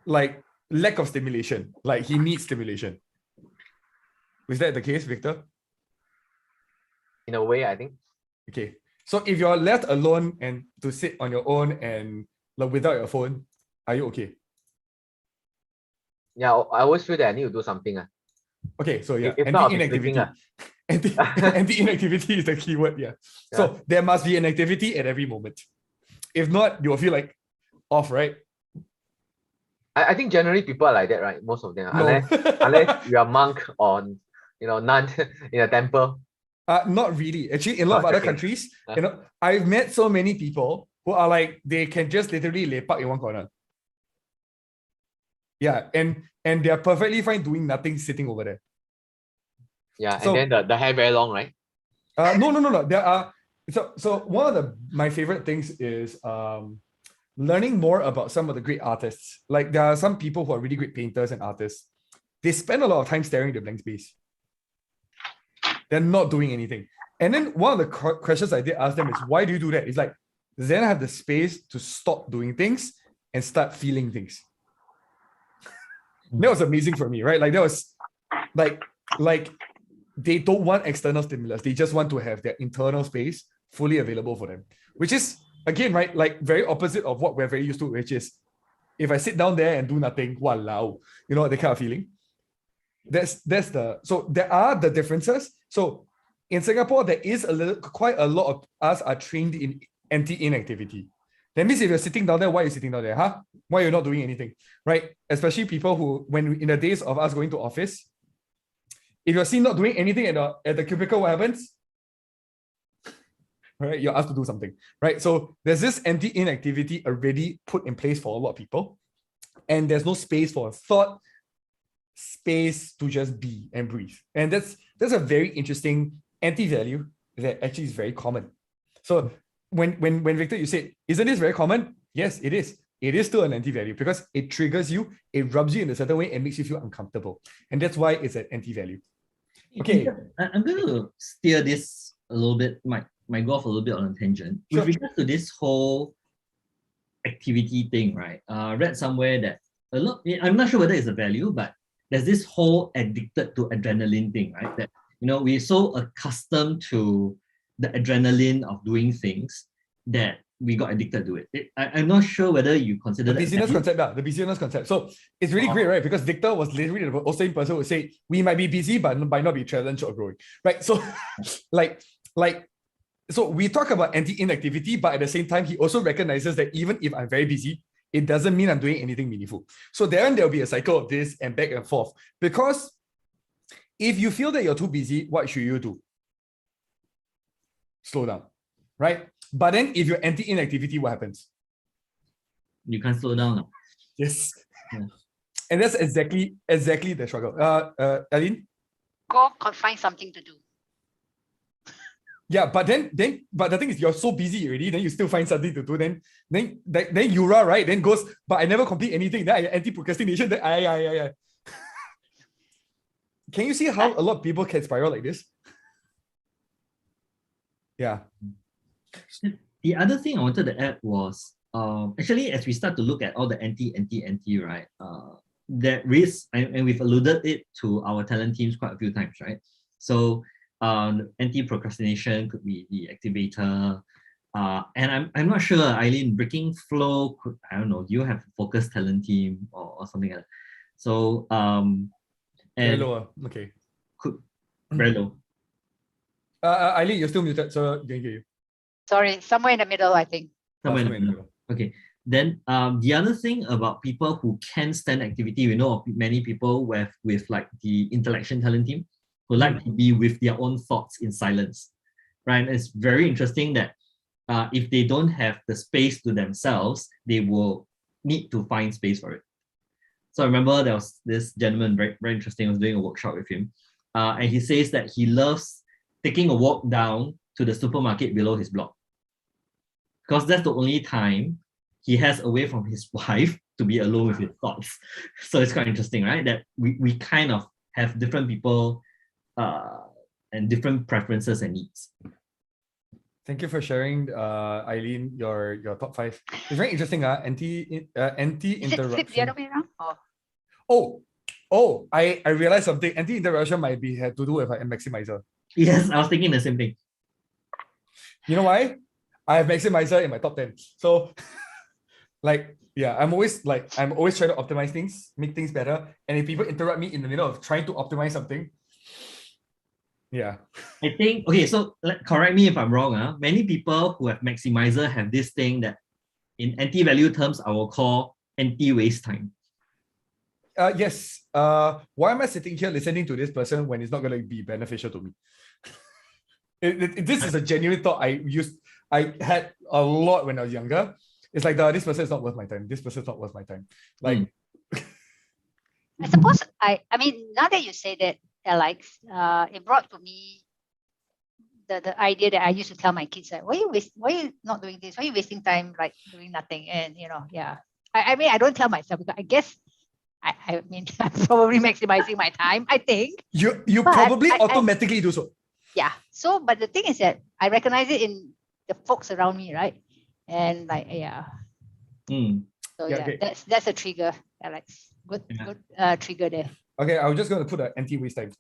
like lack of stimulation. Like he needs stimulation. Is that the case, Victor? In a way, I think. Okay. So if you're left alone and to sit on your own and like without your phone, are you okay? Yeah, I always feel that I need to do something. Okay, so yeah, If not, I'll be anti-inactivity. sleeping. Anti-inactivity is the keyword, yeah. So there must be an activity at every moment. If not, you will feel like off, right? I think generally people are like that, right? Most of them. No. Unless you're a monk or nun in a temple. Not really. Actually, in a lot of other Okay. countries, I've met so many people who are like, they can just literally lepak in one corner. Yeah, and they're perfectly fine doing nothing, sitting over there. Yeah, So- and then the hair very long, right? No. There are so one of my favorite things is learning more about some of the great artists. Like there are some people who are really great painters and artists. They spend a lot of time staring at the blank space. They're not doing anything. And then one of the questions I did ask them is, why do you do that? It's like, then I have the space to stop doing things and start feeling things. That was amazing for me, right? Like that was like they don't want external stimulus. They just want to have their internal space fully available for them, which is again, right? Like very opposite of what we're very used to, which is if I sit down there and do nothing, walao, the kind of feeling. So there are the differences. So in Singapore, there is quite a lot of us are trained in anti-inactivity. That means if you're sitting down there, why are you sitting down there? Huh? Why are you not doing anything? Right? Especially people who, when in the days of us going to office, if you're seen not doing anything at the cubicle, what happens? Right? You're asked to do something. Right? So there's this anti-inactivity already put in place for a lot of people. And there's no space for thought, space to just be and breathe. And that's a very interesting anti-value that actually is very common. So when Victor, you said, isn't this very common? Yes, it is. It is still an anti-value because it triggers you, it rubs you in a certain way and makes you feel uncomfortable. And that's why it's an anti-value. Okay. I'm going to steer this a little bit, might go off a little bit on a tangent. Sure. With regards to this whole activity thing, right? I read somewhere that I'm not sure whether it's a value, but there's this whole addicted to adrenaline thing, right? That, we're so accustomed to the adrenaline of doing things that we got addicted to it. I'm not sure whether you consider the busyness concept. The busyness concept. So it's really great, right? Because Victor was literally the same person who would say, we might be busy, but might not be challenged or growing, right? So so we talk about anti-inactivity, but at the same time, he also recognizes that even if I'm very busy, it doesn't mean I'm doing anything meaningful. So then there'll be a cycle of this and back and forth. Because if you feel that you're too busy, what should you do? Slow down, right? But then if you're anti-inactivity, what happens? You can't slow down now. Yes. Yeah. And that's exactly the struggle. Aline? Go find something to do. Yeah, but the thing is, you're so busy already, then you still find something to do. Then Yura, right? Then goes, but I never complete anything. Then I anti-procrastination. Then Can you see how a lot of people can spiral like this? Yeah. The other thing I wanted to add was actually, as we start to look at all the NT, right? There is, and we've alluded it to our talent teams quite a few times, right? So anti-procrastination could be the activator. And I'm not sure, Eileen, breaking flow could, I don't know, do you have a focused talent team or something like that? So Very and low. Okay. could very low. Eileen, you're still muted, so I can hear you. Sorry, somewhere in the middle, I think. Somewhere in the middle. Okay. Then the other thing about people who can stand activity, we know of many people with like the intellection talent team who like to be with their own thoughts in silence, right? It's very interesting that if they don't have the space to themselves, they will need to find space for it. So I remember there was this gentleman, very, very interesting, I was doing a workshop with him. And he says that he loves taking a walk down to the supermarket below his block, because that's the only time he has away from his wife to be alone with his thoughts. So it's quite interesting, right? That we kind of have different people and different preferences and needs. Thank you for sharing, Eileen, your top 5. It's very interesting. Anti-interruption. Is it flip the other way around? Oh, I realized something. Anti-interruption might be had to do with a maximizer. Yes, I was thinking the same thing. You know why? I have maximizer in my top 10. So like, yeah, I'm always trying to optimize things, make things better. And if people interrupt me in the middle of trying to optimize something, yeah. I think, okay, so correct me if I'm wrong. Many people who have maximizer have this thing that in anti-value terms, I will call anti-waste time. Yes. Why am I sitting here listening to this person when it's not going to be beneficial to me? This is a genuine thought I had a lot when I was younger. It's like, this person is not worth my time. This person is not worth my time. Like, I suppose I mean, now that you say that, Alex, it brought to me the idea that I used to tell my kids, like, why are you not doing this? Why are you wasting time like doing nothing? And yeah. I mean, I don't tell myself, because I guess I mean I'm probably maximizing my time, I think. You probably automatically do so. Yeah. So, but the thing is that I recognize it in the folks around me, right? And like, yeah. So yeah, okay. that's a trigger, Alex. Good trigger there. Okay, I was just going to put an anti-waste time.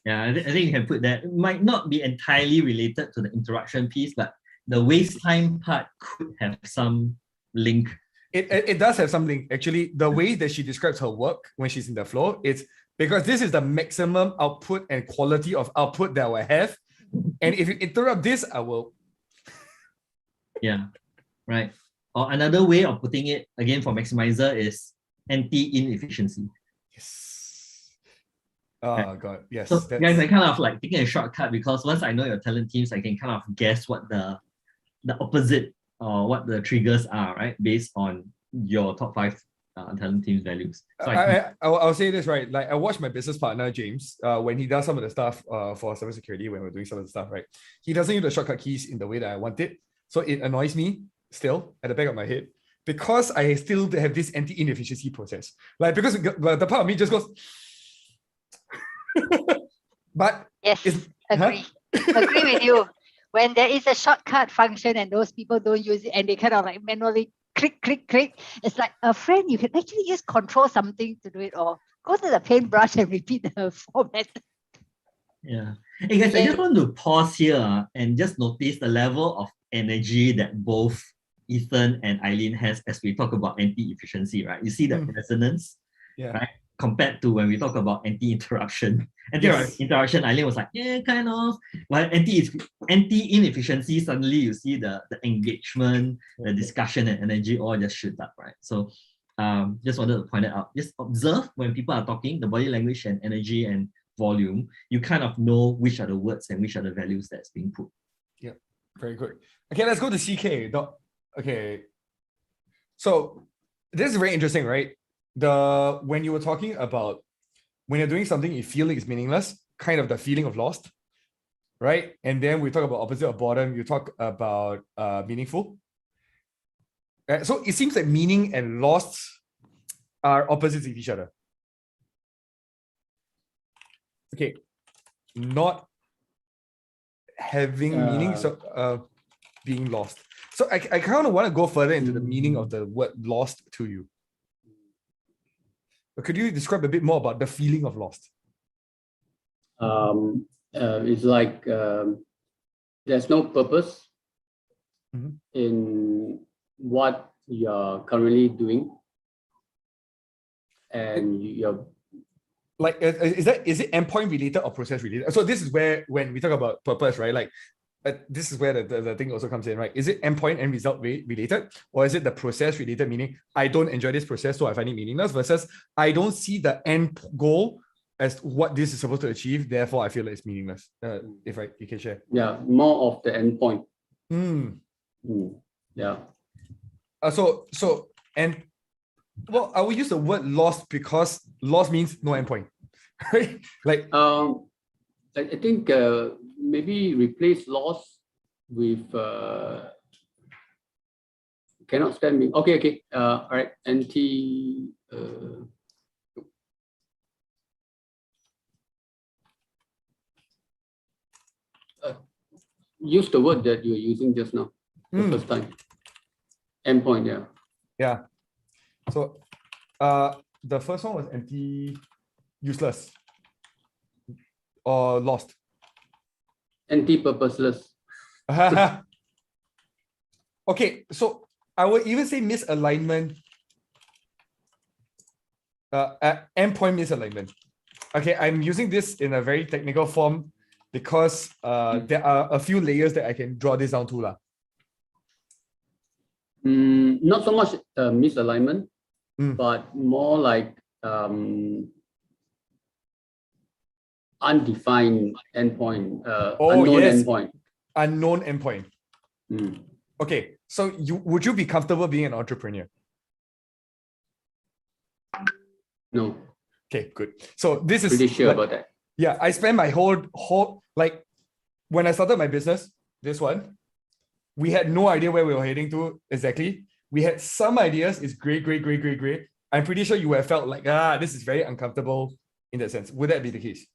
Yeah, I think you can put that. It might not be entirely related to the interruption piece, but the waste time part could have some link. It does have something. Actually, the way that she describes her work when she's in the flow, it's because this is the maximum output and quality of output that I will have. And if you interrupt this, I will. Yeah, right. Or another way of putting it, again, for maximizer is anti-inefficiency. Yes. Oh, God. Yes. So guys, I kind of like taking a shortcut, because once I know your talent teams, I can kind of guess what the opposite or what the triggers are, right? Based on your top 5 talent teams values. So I'll say this, right? Like, I watch my business partner, James, when he does some of the stuff for cybersecurity, when we're doing some of the stuff, right? He doesn't use the shortcut keys in the way that I want it. So it annoys me still at the back of my head, because I still have this anti-inefficiency process. Like, because the part of me just goes, but yes, agree. Agree with you. When there is a shortcut function and those people don't use it and they kind of like manually click, it's like, a friend, you can actually just control something to do it, or go to the paintbrush and repeat the format. Yeah. Hey guys, I just want to pause here and just notice the level of energy that both Ethan and Eileen has as we talk about anti-efficiency, right? You see the resonance, right? Compared to when we talk about anti-interruption. Anti-interruption, Eileen was like, yeah, kind of. While anti-inefficiency, suddenly you see the engagement, the discussion and energy all just shoot up, right? So just wanted to point it out. Just observe when people are talking, the body language and energy and volume, you kind of know which are the words and which are the values that's being put. Yeah, very good. Okay, let's go to CK. Okay. So this is very interesting, right? When you were talking about when you're doing something you feel is meaningless, kind of the feeling of lost, right? And then we talk about opposite of boredom, you talk about meaningful. So it seems like meaning and lost are opposites of each other. Okay, not having meaning, so being lost. So I kind of want to go further into the meaning of the word lost to you. Could you describe a bit more about the feeling of lost? It's like there's no purpose in what you're currently doing, and you're like, is it endpoint related or process related? So this is where, when we talk about purpose, right? Like, this is where the thing also comes in, right? Is it endpoint and result related, or is it the process related, meaning I don't enjoy this process, so I find it meaningless, versus I don't see the end goal as what this is supposed to achieve, therefore I feel like it's meaningless. If you can share. Yeah, more of the endpoint. Yeah. And well, I will use the word lost because lost means no endpoint, right? Like, I think maybe replace loss with cannot stand me. Okay. All right. Use the word that you're using just now, the first time. Endpoint, yeah. Yeah. So the first one was empty, useless, or lost. Anti-purposeless. Okay, so I would even say misalignment, endpoint misalignment. Okay, I'm using this in a very technical form because there are a few layers that I can draw this down to. Not so much misalignment, but more like undefined endpoint, unknown endpoint. Unknown endpoint. Okay, so would you be comfortable being an entrepreneur? No. Okay, good. So this is pretty sure about that. Yeah, I spent my whole like when I started my business, this one, we had no idea where we were heading to exactly. We had some ideas. It's great. I'm pretty sure you would have felt like, this is very uncomfortable in that sense. Would that be the case?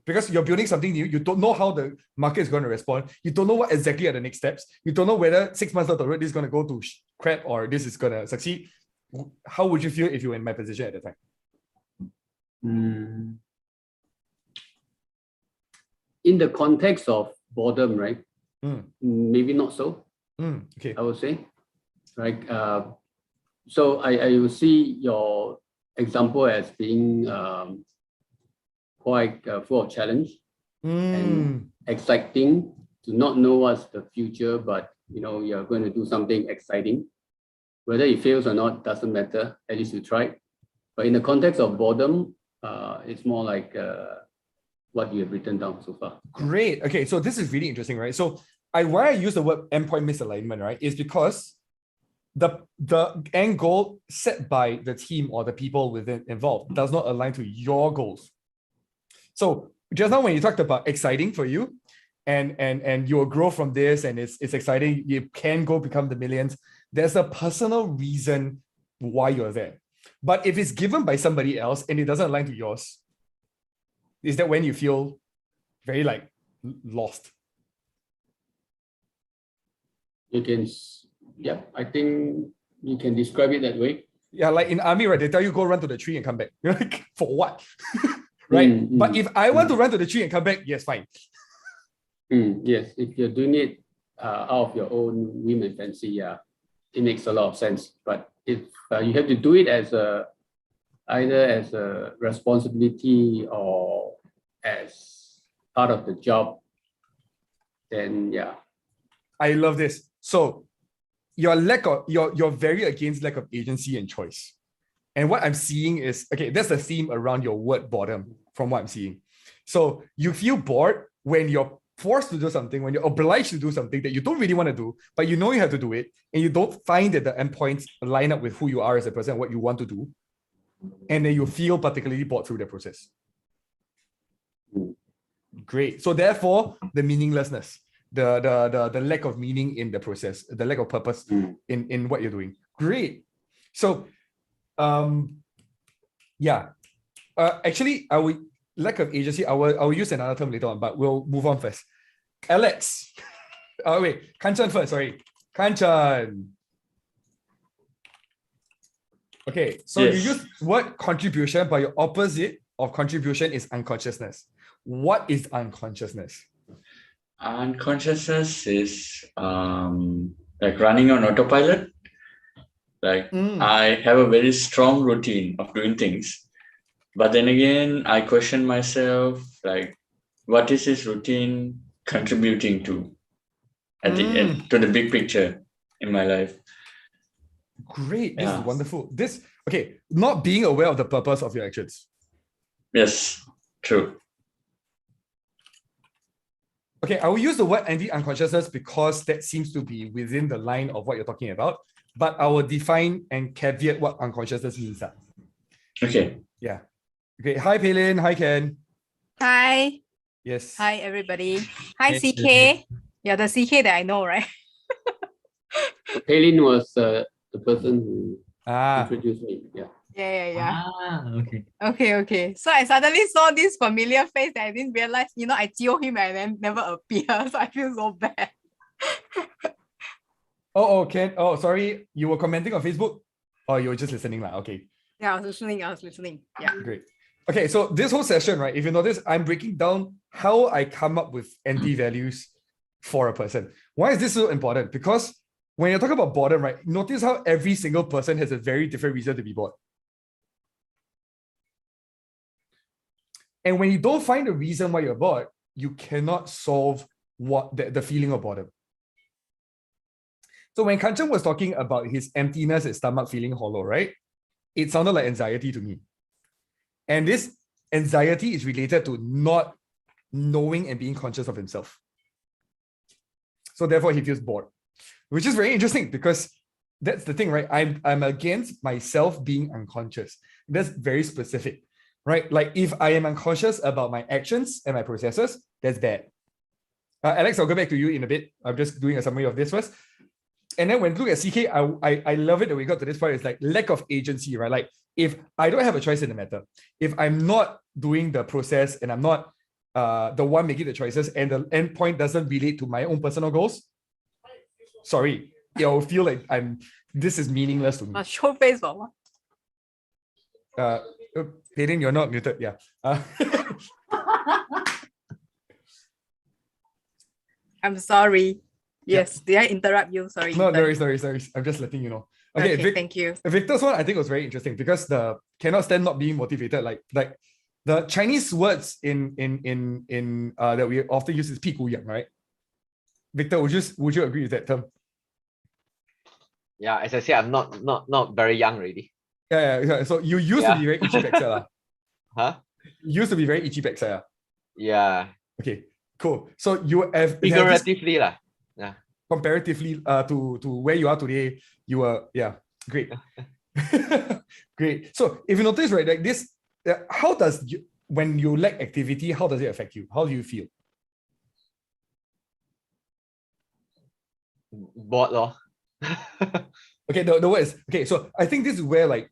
Because you're building something new, you don't know how the market is going to respond. You don't know what exactly are the next steps. You don't know whether 6 months down the road this is going to go to crap or this is going to succeed. How would you feel if you were in my position at the time? In the context of boredom, right? Maybe not so. Okay. I would say, right? So I will see your example as being quite full of challenge and exciting, to not know what's the future, but you're going to do something exciting. Whether it fails or not doesn't matter. At least you tried. But in the context of boredom, it's more like what you have written down so far. Great. Okay, so this is really interesting, right? So why I use the word endpoint misalignment, right, is because the end goal set by the team or the people involved does not align to your goals. So just now when you talked about exciting for you, and you will grow from this, and it's exciting, you can go become the millions. There's a personal reason why you're there. But if it's given by somebody else and it doesn't align to yours, is that when you feel very like lost? You can, yeah, I think you can describe it that way. Yeah, like in army, right? They tell you go run to the tree and come back. You're like, for what? Right? But if I want to run to the tree and come back, yes, fine. Yes, if you're doing it out of your own whim and fancy, yeah, it makes a lot of sense. But if you have to do it as either as a responsibility or as part of the job, then yeah. I love this. So you're very against lack of agency and choice. And what I'm seeing is, okay, that's the theme around your word boredom from what I'm seeing. So you feel bored when you're forced to do something, when you're obliged to do something that you don't really want to do, but you know you have to do it, and you don't find that the endpoints line up with who you are as a person and what you want to do. And then you feel particularly bored through the process. Great. So therefore, the meaninglessness, the lack of meaning in the process, the lack of purpose in what you're doing. Great. So actually, I will lack of agency. I will use another term later on, but we'll move on first. Alex. Oh, wait. Kanchan first. Sorry. Kanchan. Okay. So Yes. you use word contribution, but your opposite of contribution is unconsciousness. What is unconsciousness? Unconsciousness is like running on autopilot. Like I have a very strong routine of doing things, but then again, I question myself, like, what is this routine contributing to at the end, to the big picture in my life? Great. This is wonderful. Okay, not being aware of the purpose of your actions. Yes, true. Okay, I will use the word anti-unconsciousness because that seems to be within the line of what you're talking about, but I will define and caveat what unconsciousness means. Okay. Yeah. Okay. Hi, Paylin. Hi, Ken. Hi. Yes. Hi, everybody. Hi, Hey. CK. You're the CK that I know, right? Paylin was the person who Ah. introduced me. Yeah. Yeah. Okay. Okay. So I suddenly saw this familiar face that I didn't realize, I jio him and then never appear. So I feel so bad. Ken. Oh, sorry. You were commenting on Facebook? Or you were just listening? Okay. Yeah, I was listening. Yeah. Great. Okay, so this whole session, right, if you notice, I'm breaking down how I come up with anti-values for a person. Why is this so important? Because when you're talking about boredom, right, notice how every single person has a very different reason to be bored. And when you don't find a reason why you're bored, you cannot solve the feeling of boredom. So when Kanchan was talking about his emptiness and stomach feeling hollow, right, it sounded like anxiety to me. And this anxiety is related to not knowing and being conscious of himself. So therefore, he feels bored, which is very interesting because that's the thing, right? I'm against myself being unconscious. That's very specific, right? Like if I am unconscious about my actions and my processes, that's bad. Alex, I'll go back to you in a bit. I'm just doing a summary of this first. And then when you look at CK, I love it that we got to this point. It's like lack of agency, right? Like if I don't have a choice in the matter, if I'm not doing the process and I'm not the one making the choices and the end point doesn't relate to my own personal goals, sorry, it'll feel like this is meaningless to me. Show face for what? Peyton, you're not muted. Yeah. I'm sorry. Yes, did I interrupt you? Sorry. No worries. I'm just letting you know. Okay, thank you. Victor's one I think was very interesting because the cannot stand not being motivated. Like the Chinese words in that we often use is 屁股痒, right? Victor, would you agree with that term? Yeah, as I say, I'm not very young already. Yeah. So you used to be very itchy backside. Huh? You used to be very itchy backside. Yeah. Okay, cool. So you have figuratively lah. Yeah. Comparatively to where you are today, you were great. Great. So if you notice, right, like this, how does when you lack activity, how does it affect you? How do you feel? Bored lor. Okay, the word is okay. So I think this is where like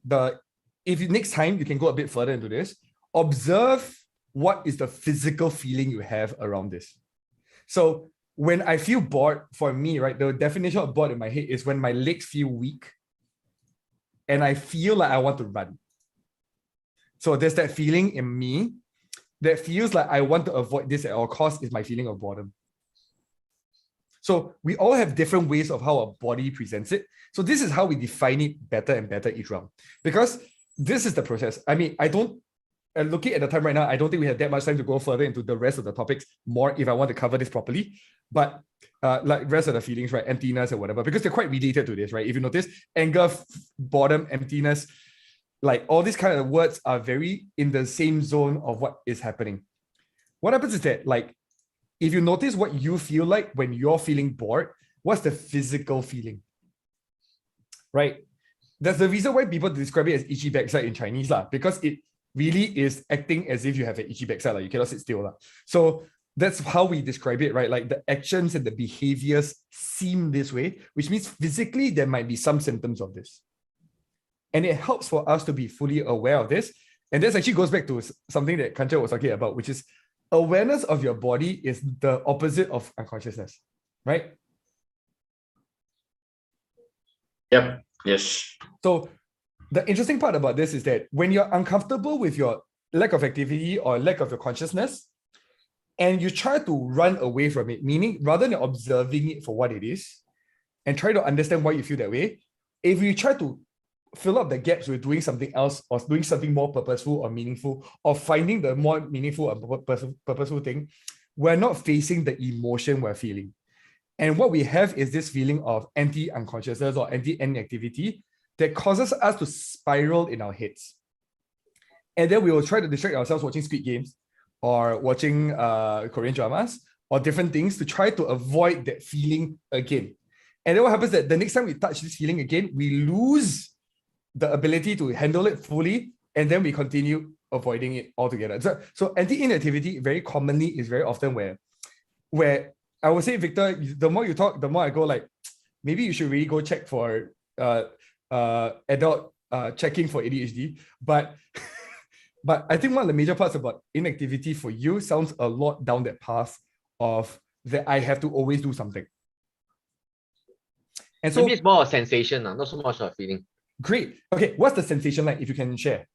if you next time you can go a bit further into this, observe what is the physical feeling you have around this. So when I feel bored, for me, right, the definition of bored in my head is when my legs feel weak and I feel like I want to run. So there's that feeling in me that feels like I want to avoid this at all costs is my feeling of boredom. So we all have different ways of how our body presents it. So this is how we define it better and better each round. Because this is the process. I mean, looking at the time right now, I don't think we have that much time to go further into the rest of the topics more if I want to cover this properly. But like rest of the feelings, right? Emptiness or whatever, because they're quite related to this, right? If you notice, anger, boredom, emptiness, like all these kind of words are very in the same zone of what is happening. What happens is that, like, if you notice what you feel like when you're feeling bored, what's the physical feeling? Right? That's the reason why people describe it as itchy backside in Chinese, because it really is acting as if you have an itchy backside, you cannot sit still. So that's how we describe it, right? Like the actions and the behaviors seem this way, which means physically there might be some symptoms of this. And it helps for us to be fully aware of this. And this actually goes back to something that Kanchan was talking about, which is awareness of your body is the opposite of unconsciousness, right? Yep. Yes. So the interesting part about this is that when you're uncomfortable with your lack of activity or lack of your consciousness, and you try to run away from it, meaning rather than observing it for what it is and try to understand why you feel that way, if you try to fill up the gaps with doing something else or doing something more purposeful or meaningful or finding the more meaningful or purposeful thing, we're not facing the emotion we're feeling. And what we have is this feeling of anti-unconsciousness or anti-activity that causes us to spiral in our heads. And then we will try to distract ourselves watching Squid Games or watching Korean dramas or different things to try to avoid that feeling again. And then what happens is that the next time we touch this feeling again, we lose the ability to handle it fully, and then we continue avoiding it altogether. So anti-inactivity very commonly is very often where I would say, Victor, the more you talk, the more I go like, maybe you should really go check for adult checking for ADHD. But I think one of the major parts about inactivity for you sounds a lot down that path of that I have to always do something. And so maybe it's more a sensation, not so much a feeling. Great. Okay, what's the sensation like if you can share?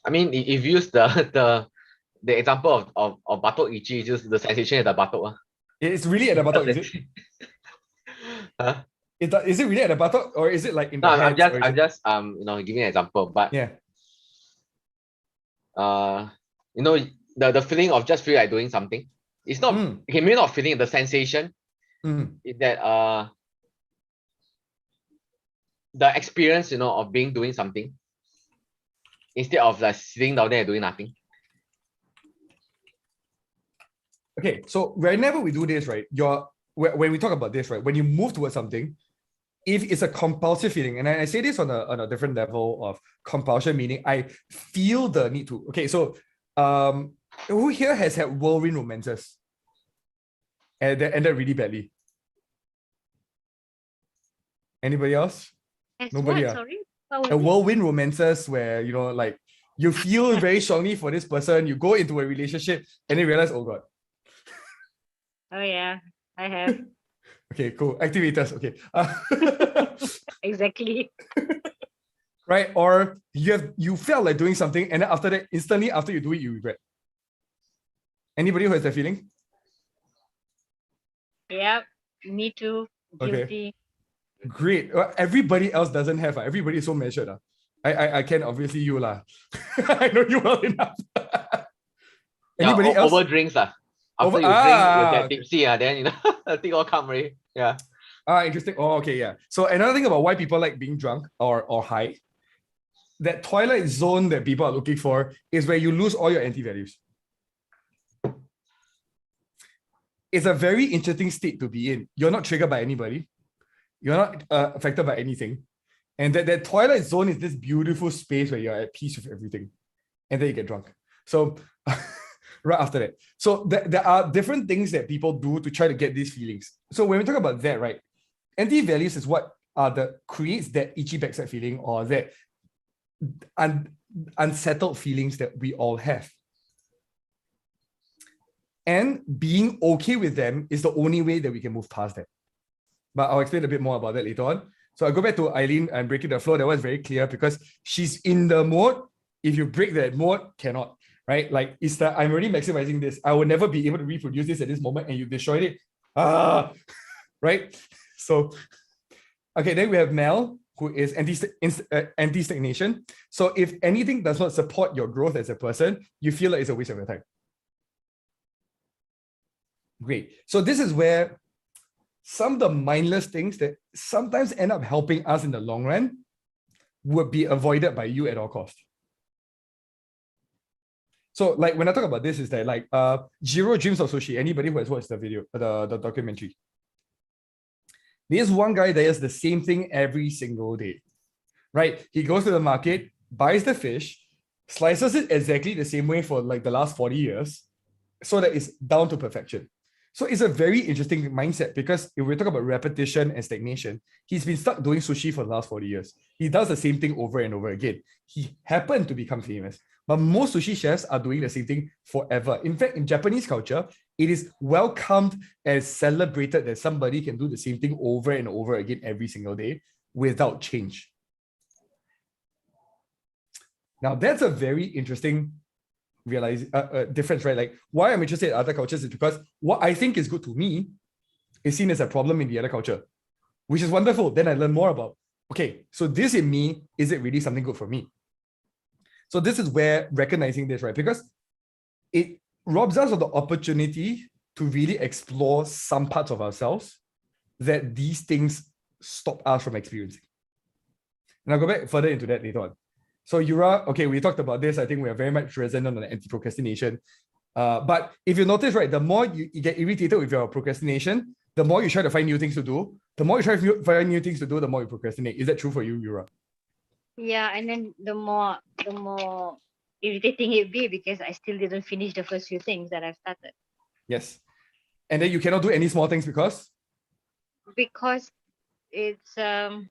I mean, if you use the example of batok itchy, just the sensation at the batok. It's really at the buttock, is it? Huh? Is it really at the buttock, or is it like in the No, hands? I'm just giving an example, but yeah. The feeling of just feel like doing something. It's not okay, maybe not feeling, the sensation is that the experience, of doing something instead of like sitting down there and doing nothing. Okay, so whenever we do this, right, when we talk about this, right, when you move towards something, if it's a compulsive feeling, and I say this on a different level of compulsion, meaning I feel the need to. Okay, so who here has had whirlwind romances and that ended really badly? Anybody else? Nobody. What? Sorry? A whirlwind romances where like you feel very strongly for this person, you go into a relationship and then realize, oh God. Oh yeah, I have. Okay, cool. Activators. Okay. Exactly. Right? Or you felt like doing something and then after that, instantly after you do it, you regret. Anybody who has that feeling? Yeah, me too. Guilty. Okay. Great. Everybody else doesn't have. Everybody is so measured. I can, obviously you lah. I know you well enough. Anybody else? Over drinks After you drink, you get tipsy, then the thing all come already. Yeah. Interesting. Oh, okay, yeah. So another thing about why people like being drunk or high, that twilight zone that people are looking for is where you lose all your anti-values. It's a very interesting state to be in. You're not triggered by anybody. You're not affected by anything. And that twilight zone is this beautiful space where you're at peace with everything. And then you get drunk. So right after that. So there are different things that people do to try to get these feelings. So when we talk about that, right, anti-values is what creates that itchy backside feeling or that unsettled feelings that we all have. And being okay with them is the only way that we can move past that. But I'll explain a bit more about that later on. So I go back to Eileen and breaking the flow. That was very clear because she's in the mode. If you break that mode, cannot. Right? Like, it's that I'm already maximizing this. I will never be able to reproduce this at this moment and you destroyed it. Right? So, okay, then we have Mel, who is anti-stagnation. So if anything does not support your growth as a person, you feel like it's a waste of your time. Great. So this is where some of the mindless things that sometimes end up helping us in the long run would be avoided by you at all costs. So like when I talk about this is that like Jiro Dreams of Sushi, anybody who has watched the video, the documentary. There's one guy that does the same thing every single day, right? He goes to the market, buys the fish, slices it exactly the same way for like the last 40 years so that it's down to perfection. So it's a very interesting mindset because if we talk about repetition and stagnation, he's been stuck doing sushi for the last 40 years. He does the same thing over and over again. He happened to become famous, but most sushi chefs are doing the same thing forever. In fact, in Japanese culture, it is welcomed and celebrated that somebody can do the same thing over and over again every single day without change. Now, that's a very interesting difference, right? Like why I'm interested in other cultures is because what I think is good to me is seen as a problem in the other culture, which is wonderful. Then I learn more about, okay, so this in me, is it really something good for me? So this is where recognizing this, right? Because it robs us of the opportunity to really explore some parts of ourselves that these things stop us from experiencing. And I'll go back further into that later on. So Yura, okay, we talked about this. I think we are very much resonant on the anti-procrastination. But if you notice, right, the more you get irritated with your procrastination, the more you try to find new things to do. The more you try to find new things to do, the more you procrastinate. Is that true for you, Yura? Yeah, and then the more irritating it be because I still didn't finish the first few things that I've started. Yes. And then you cannot do any small things because it's the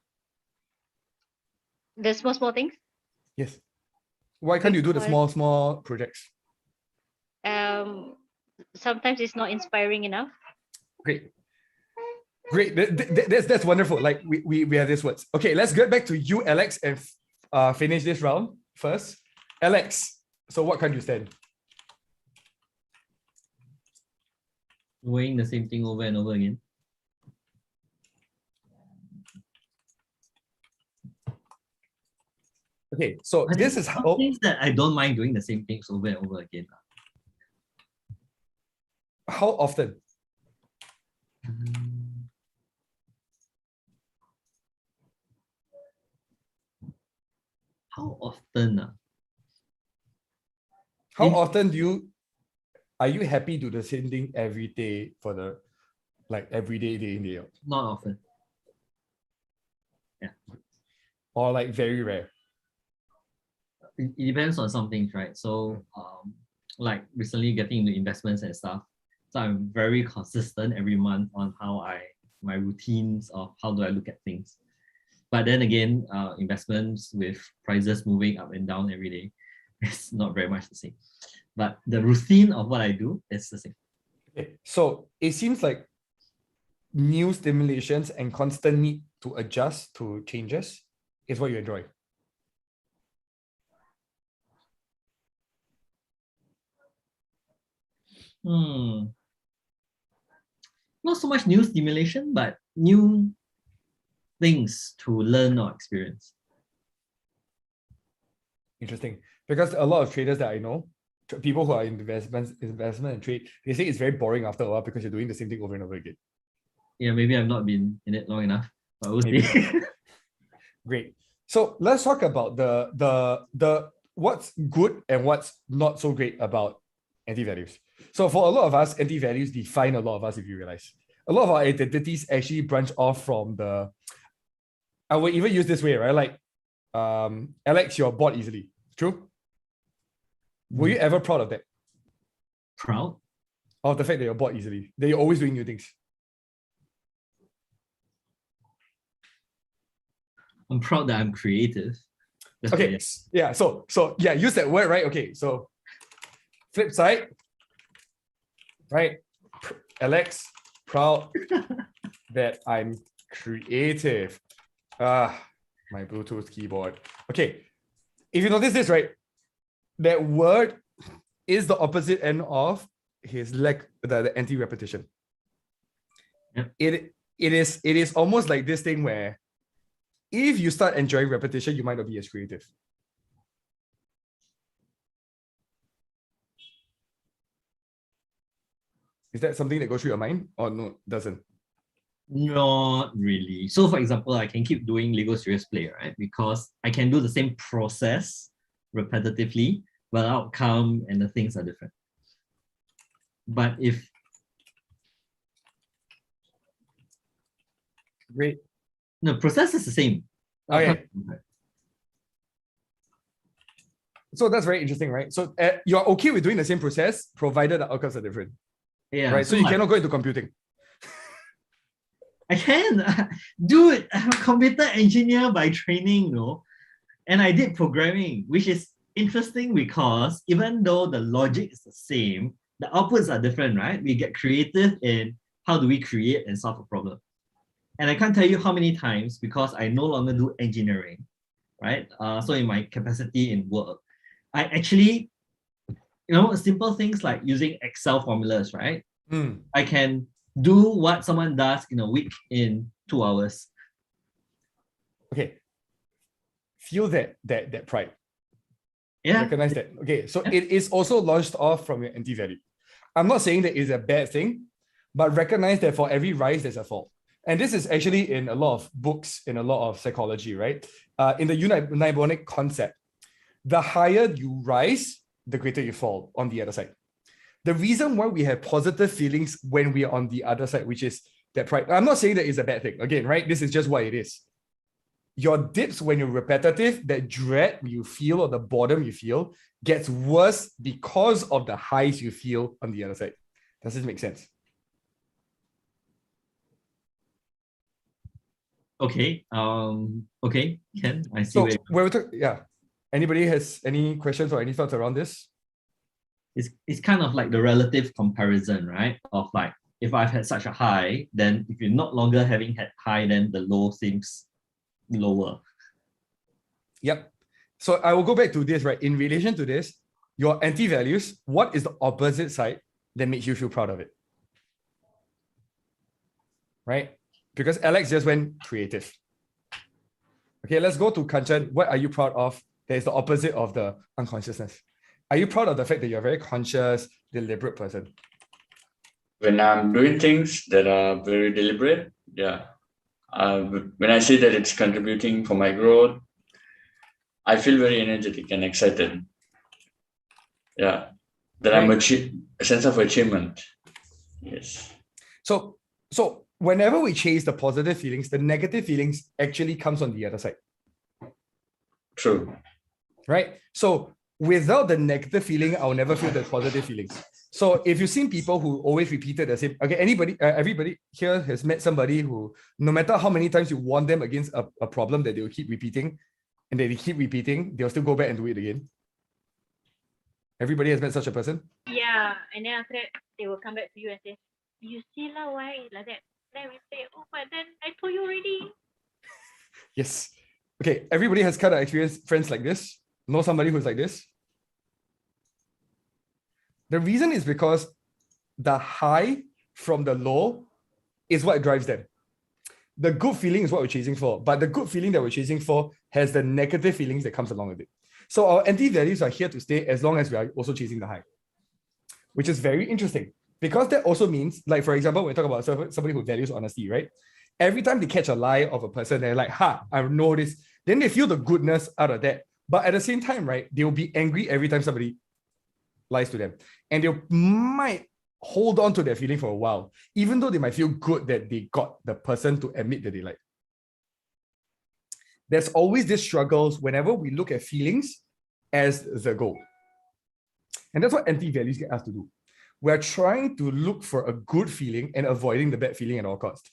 small things. Yes. Why can't you do the small projects? Sometimes it's not inspiring enough. Great. That's wonderful. Like we have these words. Okay, let's get back to you, Alex, and finish this round first. Alex, so what can you stand? Doing the same thing over and over again. Okay, so this is how things that I don't mind doing the same things over and over again. How often? How often? How often are you happy to do the same thing every day for the every day in day out? Not often. Yeah. Or like very rare. It depends on some things, right? So like recently getting into investments and stuff. So I'm very consistent every month on my routines of how do I look at things. But then again, investments with prices moving up and down every day, it's not very much the same. But the routine of what I do is the same. Okay. So it seems like new stimulations and constant need to adjust to changes is what you enjoy. Not so much new stimulation, but new things to learn or experience. Interesting. Because a lot of traders that I know, people who are in investment and trade, they say it's very boring after a while because you're doing the same thing over and over again. Yeah, maybe I've not been in it long enough, but we'll see. Great. So let's talk about the what's good and what's not so great about anti-values. So for a lot of us, anti-values define a lot of us, if you realize. A lot of our identities actually branch off from I would even use this way, right? Like, Alex, you're bored easily. True? Were you ever proud of that? Proud? Of the fact that you're bored easily, that you're always doing new things? I'm proud that I'm creative. That's okay, yeah, so yeah, use that word, right? Okay, so flip side, right? Alex, proud that I'm creative. My Bluetooth keyboard. Okay, if you notice this, right, that word is the opposite end of his the anti-repetition. Yep. It is almost like this thing where if you start enjoying repetition, you might not be as creative. Is that something that goes through your mind or no, doesn't? Not really. So for example, I can keep doing Lego Serious Play, right? Because I can do the same process repetitively, but the outcome and the things are different. But if... Great. No, process is the same. Okay. So that's very interesting, right? So you're okay with doing the same process, provided the outcomes are different. Yeah. Right. So you cannot go into computing. I can. Dude, I'm a computer engineer by training, and I did programming, which is interesting because even though the logic is the same, the outputs are different, right? We get creative in how do we create and solve a problem. And I can't tell you how many times, because I no longer do engineering, right? So in my capacity in work, I actually, simple things like using Excel formulas, right? I can do what someone does in a week in 2 hours. Okay. Feel that pride. Yeah. Recognize that. Okay. So it is also launched off from your anti-value. I'm not saying that it's a bad thing, but recognize that for every rise, there's a fall. And this is actually in a lot of books, in a lot of psychology, right? In the eudaimonic concept, the higher you rise, the greater you fall on the other side. The reason why we have positive feelings when we are on the other side, which is that pride. I'm not saying that it's a bad thing. Again, right? This is just what it is. Your dips when you're repetitive, that dread you feel or the boredom you feel gets worse because of the highs you feel on the other side. Does this make sense? Okay. Okay, Ken, I see. So where anybody has any questions or any thoughts around this? It's kind of like the relative comparison, right? Of like, if I've had such a high, then if you're not longer having had high, then the low seems lower. Yep. So I will go back to this, right? In relation to this, your anti-values, what is the opposite side that makes you feel proud of it? Right? Because Alex just went creative. Okay, let's go to Kanchan. What are you proud of that is the opposite of the unconsciousness? Are you proud of the fact that you're a very conscious, deliberate person? When I'm doing things that are very deliberate, yeah. When I see that it's contributing for my growth, I feel very energetic and excited. Yeah, that I'm a sense of achievement. Yes. So whenever we chase the positive feelings, the negative feelings actually comes on the other side. True. Right? So without the negative feeling, I'll never feel the positive feelings. So if you've seen people who always repeated the same, okay, everybody here has met somebody who, no matter how many times you warn them against a problem that they will keep repeating, and they keep repeating, they'll still go back and do it again. Everybody has met such a person? Yeah, and then after that, they will come back to you and say, you see lah, why like that? Then we say, oh, but then I told you already. Yes. Okay, everybody has kind of experienced friends like this. Know somebody who's like this? The reason is because the high from the low is what drives them. The good feeling is what we're chasing for, but the good feeling that we're chasing for has the negative feelings that comes along with it. So our anti-values are here to stay as long as we are also chasing the high, which is very interesting because that also means, like, for example, when we talk about somebody who values honesty, right? Every time they catch a lie of a person, they're like, I know this. Then they feel the goodness out of that. But at the same time, right, they'll be angry every time somebody lies to them. And they might hold on to that feeling for a while, even though they might feel good that they got the person to admit that they lied. There's always this struggles whenever we look at feelings as the goal. And that's what anti-values get us to do. We're trying to look for a good feeling and avoiding the bad feeling at all costs.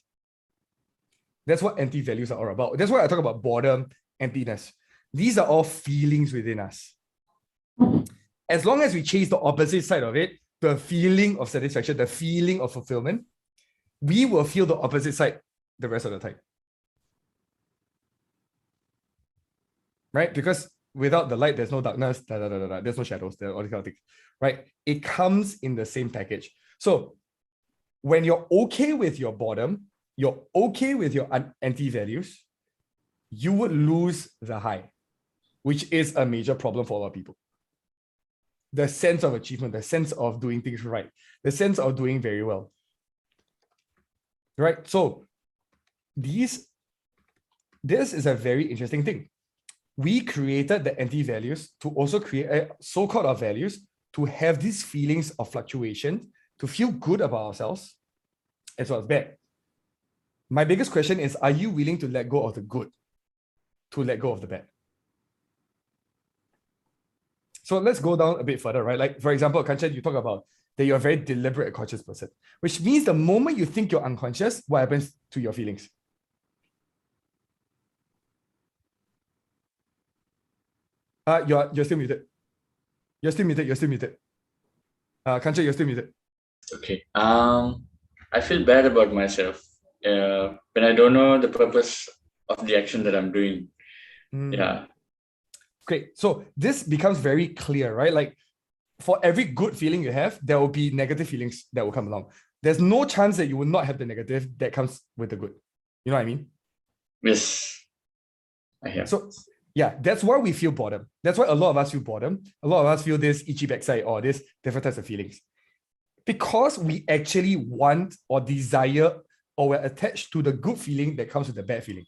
That's what anti-values are all about. That's why I talk about boredom, emptiness. These are all feelings within us. As long as we chase the opposite side of it, the feeling of satisfaction, the feeling of fulfillment, we will feel the opposite side the rest of the time. Right? Because without the light, there's no darkness, there's no shadows, there all these kind of things. Right? It comes in the same package. So when you're okay with your boredom, you're okay with your anti-values, you would lose the high, which is a major problem for a lot of people. The sense of achievement, the sense of doing things right, the sense of doing very well. Right? So this is a very interesting thing. We created the anti-values to also create so-called our values to have these feelings of fluctuation, to feel good about ourselves as well as bad. My biggest question is, are you willing to let go of the good to let go of the bad? So let's go down a bit further, right? Like, for example, Kanchan, you talk about that you're a very deliberate and conscious person, which means the moment you think you're unconscious, what happens to your feelings? You're still muted. You're still muted. Kancha, you're still muted. Okay. I feel bad about myself when I don't know the purpose of the action that I'm doing. Yeah. Great. So this becomes very clear, right? Like for every good feeling you have, there will be negative feelings that will come along. There's no chance that you will not have the negative that comes with the good. You know what I mean? Yes, I have. So yeah, that's why we feel boredom. That's why a lot of us feel boredom. A lot of us feel this itchy backside or this different types of feelings. Because we actually want or desire or we're attached to the good feeling that comes with the bad feeling.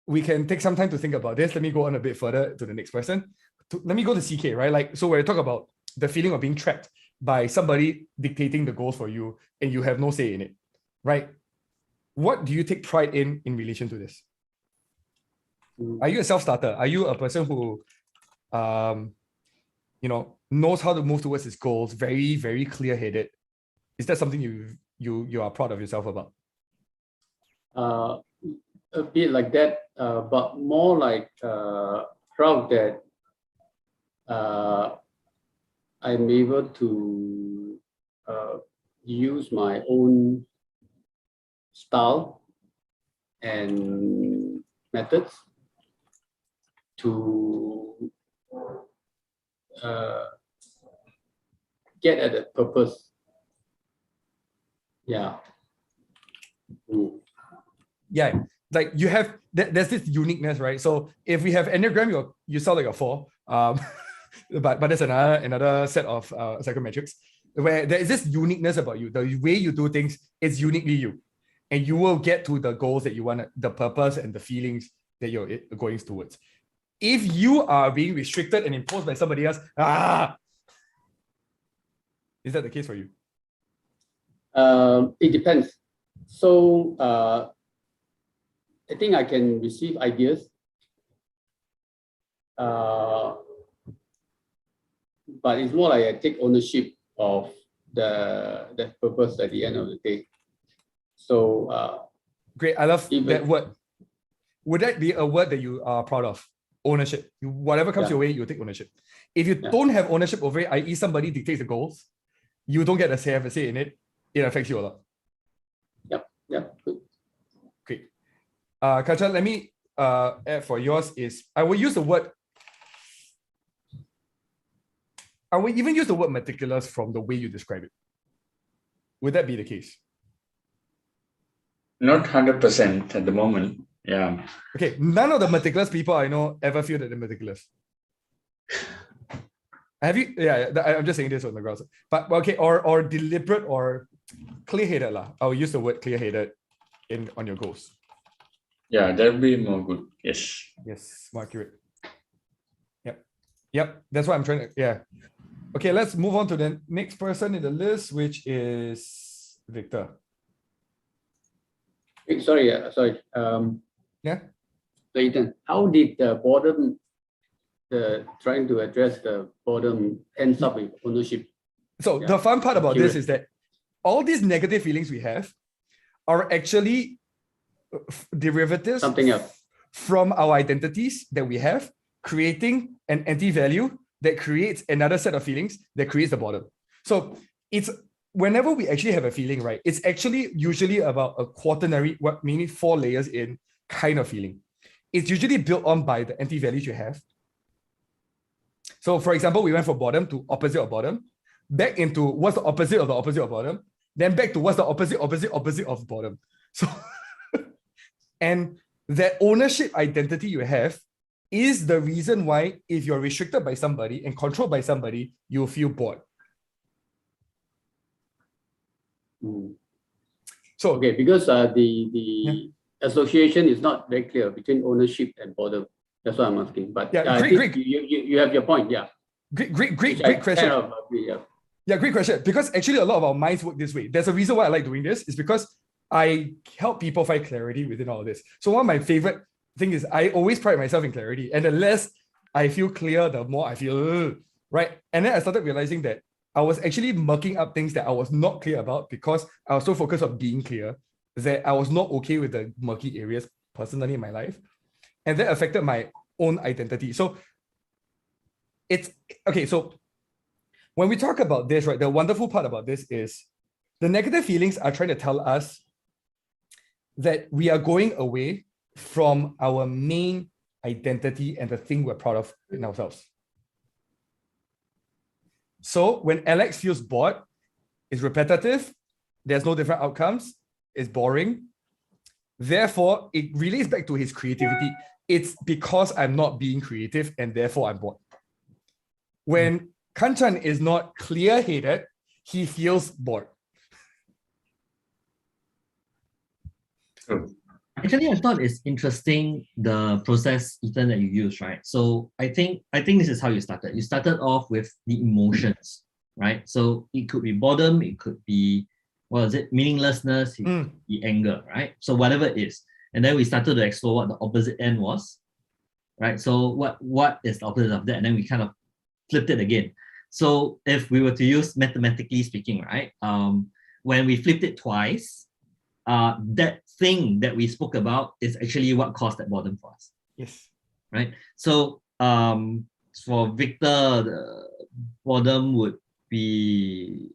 We can take some time to think about this. Let me go on a bit further to the next person. Let me go to CK, right? Like, so we're talking about the feeling of being trapped by somebody dictating the goals for you and you have no say in it, right? What do you take pride in relation to this? Are you a self-starter? Are you a person who, knows how to move towards his goals, very, very clear-headed? Is that something you are proud of yourself about? A bit like that, but more like proud that I'm able to use my own style and methods to get at the purpose. Yeah. Yeah, like you have, there's this uniqueness, right? So if we have Enneagram, you sound like a 4, but there's another set of psychometrics where there is this uniqueness about you. The way you do things is uniquely you, and you will get to the goals that you want, the purpose and the feelings that you're going towards. If you are being restricted and imposed by somebody else, is that the case for you? It depends. So I think I can receive ideas, but it's more like I take ownership of the purpose at the end of the day. So great, I love that word. Would that be a word that you are proud of? Ownership. Whatever comes your way, you take ownership. If you don't have ownership over it, i.e. somebody dictates the goals, you don't get a say in it, it affects you a lot. Yep. Good. Great. Kacha, let me add for yours is, I will use the word, I will even use the word meticulous from the way you describe it. Would that be the case? Not 100% at the moment. Yeah. Okay, none of the meticulous people I know ever feel that they're meticulous. Have you? Yeah, I'm just saying this on the ground. But okay, or deliberate or clear-headed lah. I'll use the word clear-headed on your goals. Yeah, that'll be more good. Yes. Yes, more accurate. Yep. That's what I'm trying to. Yeah. Okay, let's move on to the next person in the list, which is Victor. Sorry. Yeah. Leighton, how did the boredom, trying to address the boredom, ends up with ownership? So the fun part about this is that all these negative feelings we have are actually derivatives something else from our identities that we have, creating an anti-value that creates another set of feelings that creates the boredom. So it's whenever we actually have a feeling, right, it's actually usually about a quaternary, meaning 4 layers in kind of feeling. It's usually built on by the anti-values you have. So for example, we went from boredom to opposite of boredom, back into what's the opposite of boredom, then back to what's the opposite of boredom. So, and that ownership identity you have is the reason why if you're restricted by somebody and controlled by somebody, you'll feel bored. So okay, because the association is not very clear between ownership and boredom. That's what I'm asking. But yeah, great. You have your point. Yeah. Great question. Kind of agree, yeah, great question. Because actually a lot of our minds work this way. There's a reason why I like doing this is because I help people find clarity within all of this. So one of my favorite thing is, I always pride myself in clarity. And the less I feel clear, the more I feel, "Ugh," right? And then I started realizing that I was actually mucking up things that I was not clear about because I was so focused on being clear that I was not okay with the murky areas personally in my life. And that affected my own identity. So it's okay. So when we talk about this, right, the wonderful part about this is the negative feelings are trying to tell us that we are going away from our main identity and the thing we're proud of in ourselves. So when Alex feels bored, it's repetitive, there's no different outcomes, it's boring. Therefore, it relates back to his creativity. It's because I'm not being creative and therefore I'm bored. When Kanchan is not clear-headed, he feels bored. Actually, I thought it's interesting the process, Ethan, that you use, right? So I think this is how you started. You started off with the emotions, right? So it could be boredom, it could be, what is it, meaninglessness, it could be anger, right? So whatever it is. And then we started to explore what the opposite end was, right? So what is the opposite of that? And then we kind of flipped it again. So if we were to use mathematically speaking, right? When we flipped it twice, that thing that we spoke about is actually what caused that boredom for us. Yes. Right. So for Victor, the boredom would be,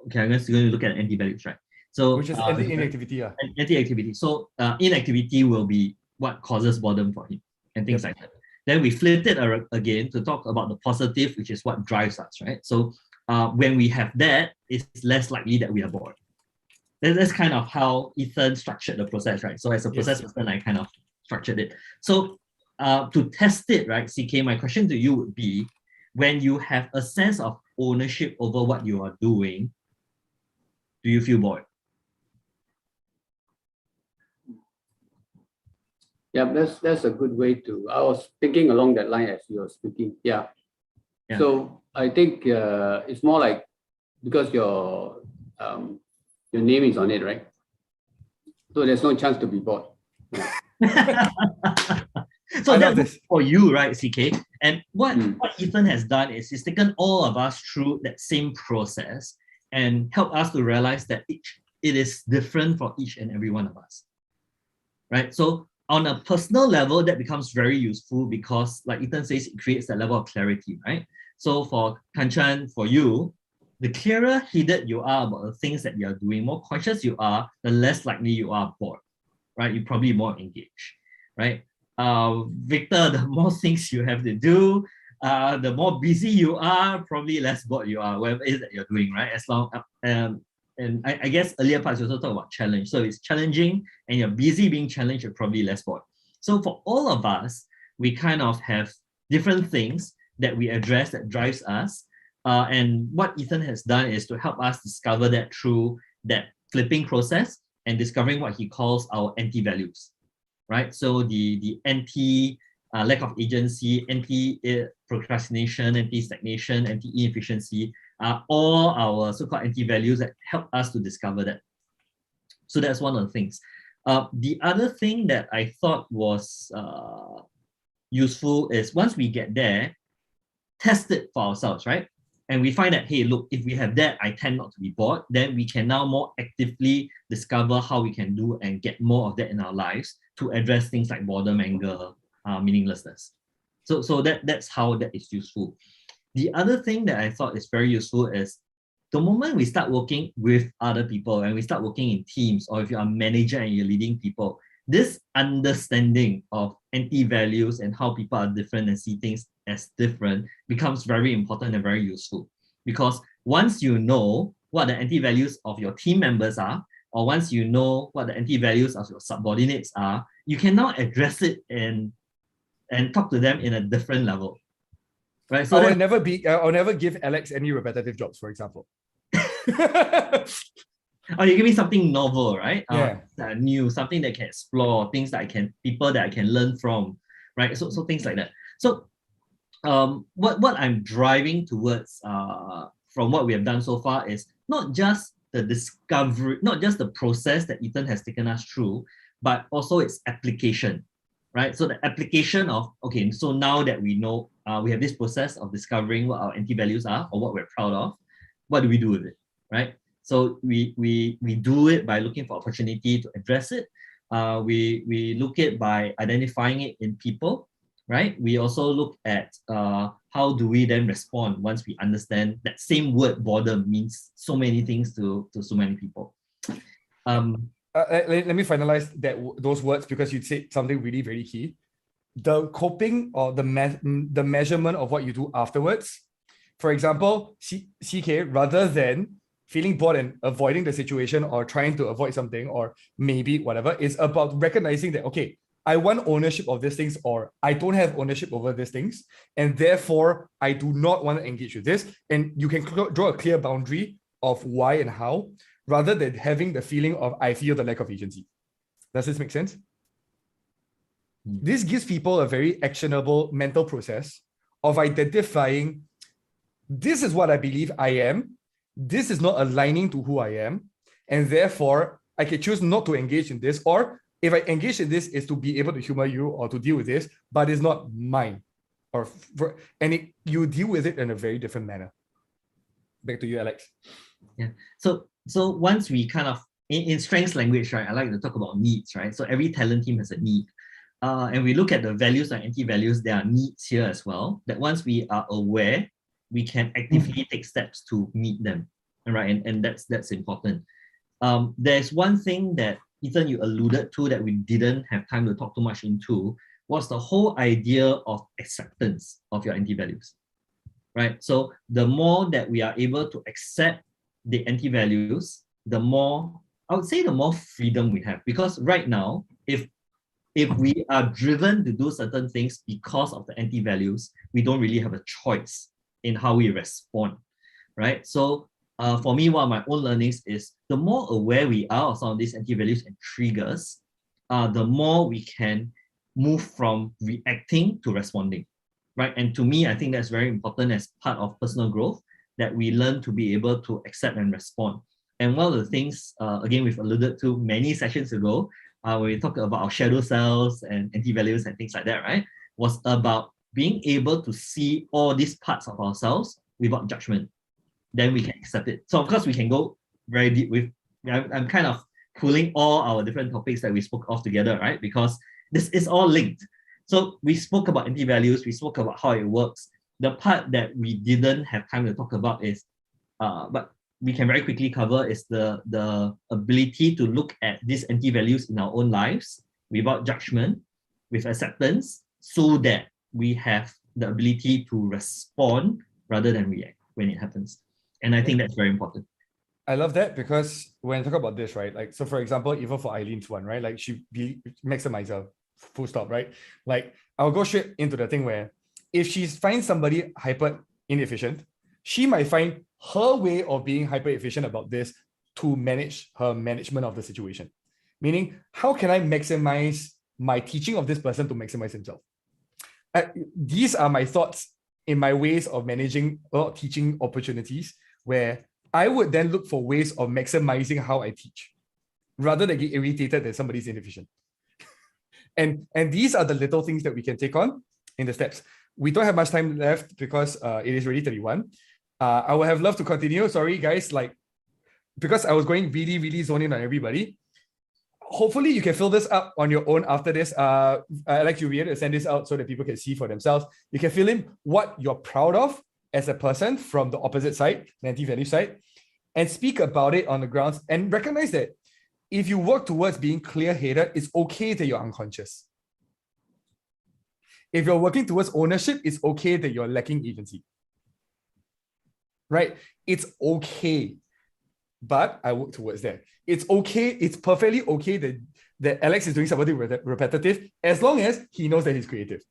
okay, I'm just going to look at anti-values, right? So which is inactivity. Yeah. Anti-activity. So inactivity will be what causes boredom for him and things like that. Then we flipped it again to talk about the positive, which is what drives us, right? So when we have that, it's less likely that we are bored. That's kind of how Ethan structured the process, right? So as a process person, I kind of structured it. So to test it, right, CK, my question to you would be, when you have a sense of ownership over what you are doing, do you feel bored? Yeah, that's a good way to, I was thinking along that line as you were speaking. Yeah. So I think it's more like, because your name is on it, right? So there's no chance to be bored. Yeah. So that was for you, right, CK? And what Ethan has done is he's taken all of us through that same process and helped us to realize that it is different for each and every one of us, right? So on a personal level, that becomes very useful because, like Ethan says, it creates that level of clarity, right? So for Kanchan, for you, the clearer headed you are about the things that you're doing, more conscious you are, the less likely you are bored, right? You're probably more engaged, right? Victor, the more things you have to do, the more busy you are, probably less bored you are, whatever it is that you're doing, right? As long, and I guess earlier parts you also talk about challenge. So if it's challenging and you're busy being challenged, you're probably less bored. So for all of us, we kind of have different things that we address that drives us. And what Ethan has done is to help us discover that through that flipping process and discovering what he calls our anti-values, right? So the anti lack of agency, anti-procrastination, anti-stagnation, anti-inefficiency are all our so-called anti-values that help us to discover that. So that's one of the things. The other thing that I thought was useful is once we get there, test it for ourselves, right? And we find that, hey, look, if we have that, I tend not to be bored, then we can now more actively discover how we can do and get more of that in our lives to address things like boredom, anger, meaninglessness. So that's how that is useful. The other thing that I thought is very useful is the moment we start working with other people and we start working in teams, or if you're a manager and you're leading people, this understanding of anti-values and how people are different and see things as different becomes very important and very useful. Because once you know what the anti-values of your team members are, or once you know what the anti-values of your subordinates are, you can now address it and talk to them in a different level. Right? So I'll never give Alex any repetitive jobs, for example. Oh, you give me something novel, right? Yeah. New, something that can explore, things that people that I can learn from, right? So things like that. So what I'm driving towards from what we have done so far is not just the discovery, not just the process that Ethan has taken us through, but also its application, right? So the application of, okay, so now that we know, we have this process of discovering what our anti-values are or what we're proud of, what do we do with it, right? So we do it by looking for opportunity to address it. We look at by identifying it in people, right? We also look at how do we then respond once we understand that same word boredom means so many things to so many people. Let me finalize those words because you said something really very key. The coping or the measurement of what you do afterwards. For example, CK, rather than feeling bored and avoiding the situation or trying to avoid something or maybe whatever, is about recognizing that, okay, I want ownership of these things or I don't have ownership over these things, and therefore I do not want to engage with this. And you can draw a clear boundary of why and how, rather than having the feeling of I feel the lack of agency. Does this make sense? This gives people a very actionable mental process of identifying, this is what I believe I am, this is not aligning to who I am, and therefore I can choose not to engage in this, or if I engage in this is to be able to humor you or to deal with this, but it's not mine. You deal with it in a very different manner. Back to you, Alex. Yeah. So once we kind of, in strengths language, right, I like to talk about needs, right? So every talent team has a need. And we look at the values and anti-values, there are needs here as well, that once we are aware, we can actively take steps to meet them, right? And that's important. There's one thing that, Ethan, you alluded to that we didn't have time to talk too much into, was the whole idea of acceptance of your anti-values, right? So the more that we are able to accept the anti-values, the more, I would say the more freedom we have. Because right now, if we are driven to do certain things because of the anti-values, we don't really have a choice in how we respond, right? So for me, one of my own learnings is the more aware we are of some of these anti-values and triggers, the more we can move from reacting to responding, right? And to me, I think that's very important as part of personal growth, that we learn to be able to accept and respond. And one of the things, again, we've alluded to many sessions ago, when we talked about our shadow selves and anti-values and things like that, right, was about being able to see all these parts of ourselves without judgment. Then we can accept it. So of course we can go very deep with, I'm kind of pulling all our different topics that we spoke of together, right? Because this is all linked. So we spoke about anti-values, we spoke about how it works. The part that we didn't have time to talk about is, but we can very quickly cover, is the ability to look at these anti-values in our own lives without judgment, with acceptance, so that we have the ability to respond rather than react when it happens. And I think that's very important. I love that, because when I talk about this, right, like, so for example, even for Eileen's one, right, like she be maximizer, full stop, right? Like I'll go straight into the thing where if she finds somebody hyper inefficient, she might find her way of being hyper efficient about this to manage her management of the situation. Meaning, how can I maximize my teaching of this person to maximize himself? These are my thoughts in my ways of managing or teaching opportunities, where I would then look for ways of maximizing how I teach, rather than get irritated that somebody's inefficient. And these are the little things that we can take on in the steps. We don't have much time left because it is already 31. I would have loved to continue. Sorry, guys, like, because I was going really, really zoning on everybody. Hopefully you can fill this up on your own after this. I'd like to be able to send this out so that people can see for themselves. You can fill in what you're proud of as a person from the opposite side, the anti-value side, and speak about it on the grounds, and recognize that if you work towards being clear-headed, it's okay that you're unconscious. If you're working towards ownership, it's okay that you're lacking agency. Right? It's okay. But I work towards that. It's okay. It's perfectly okay that Alex is doing something repetitive, as long as he knows that he's creative.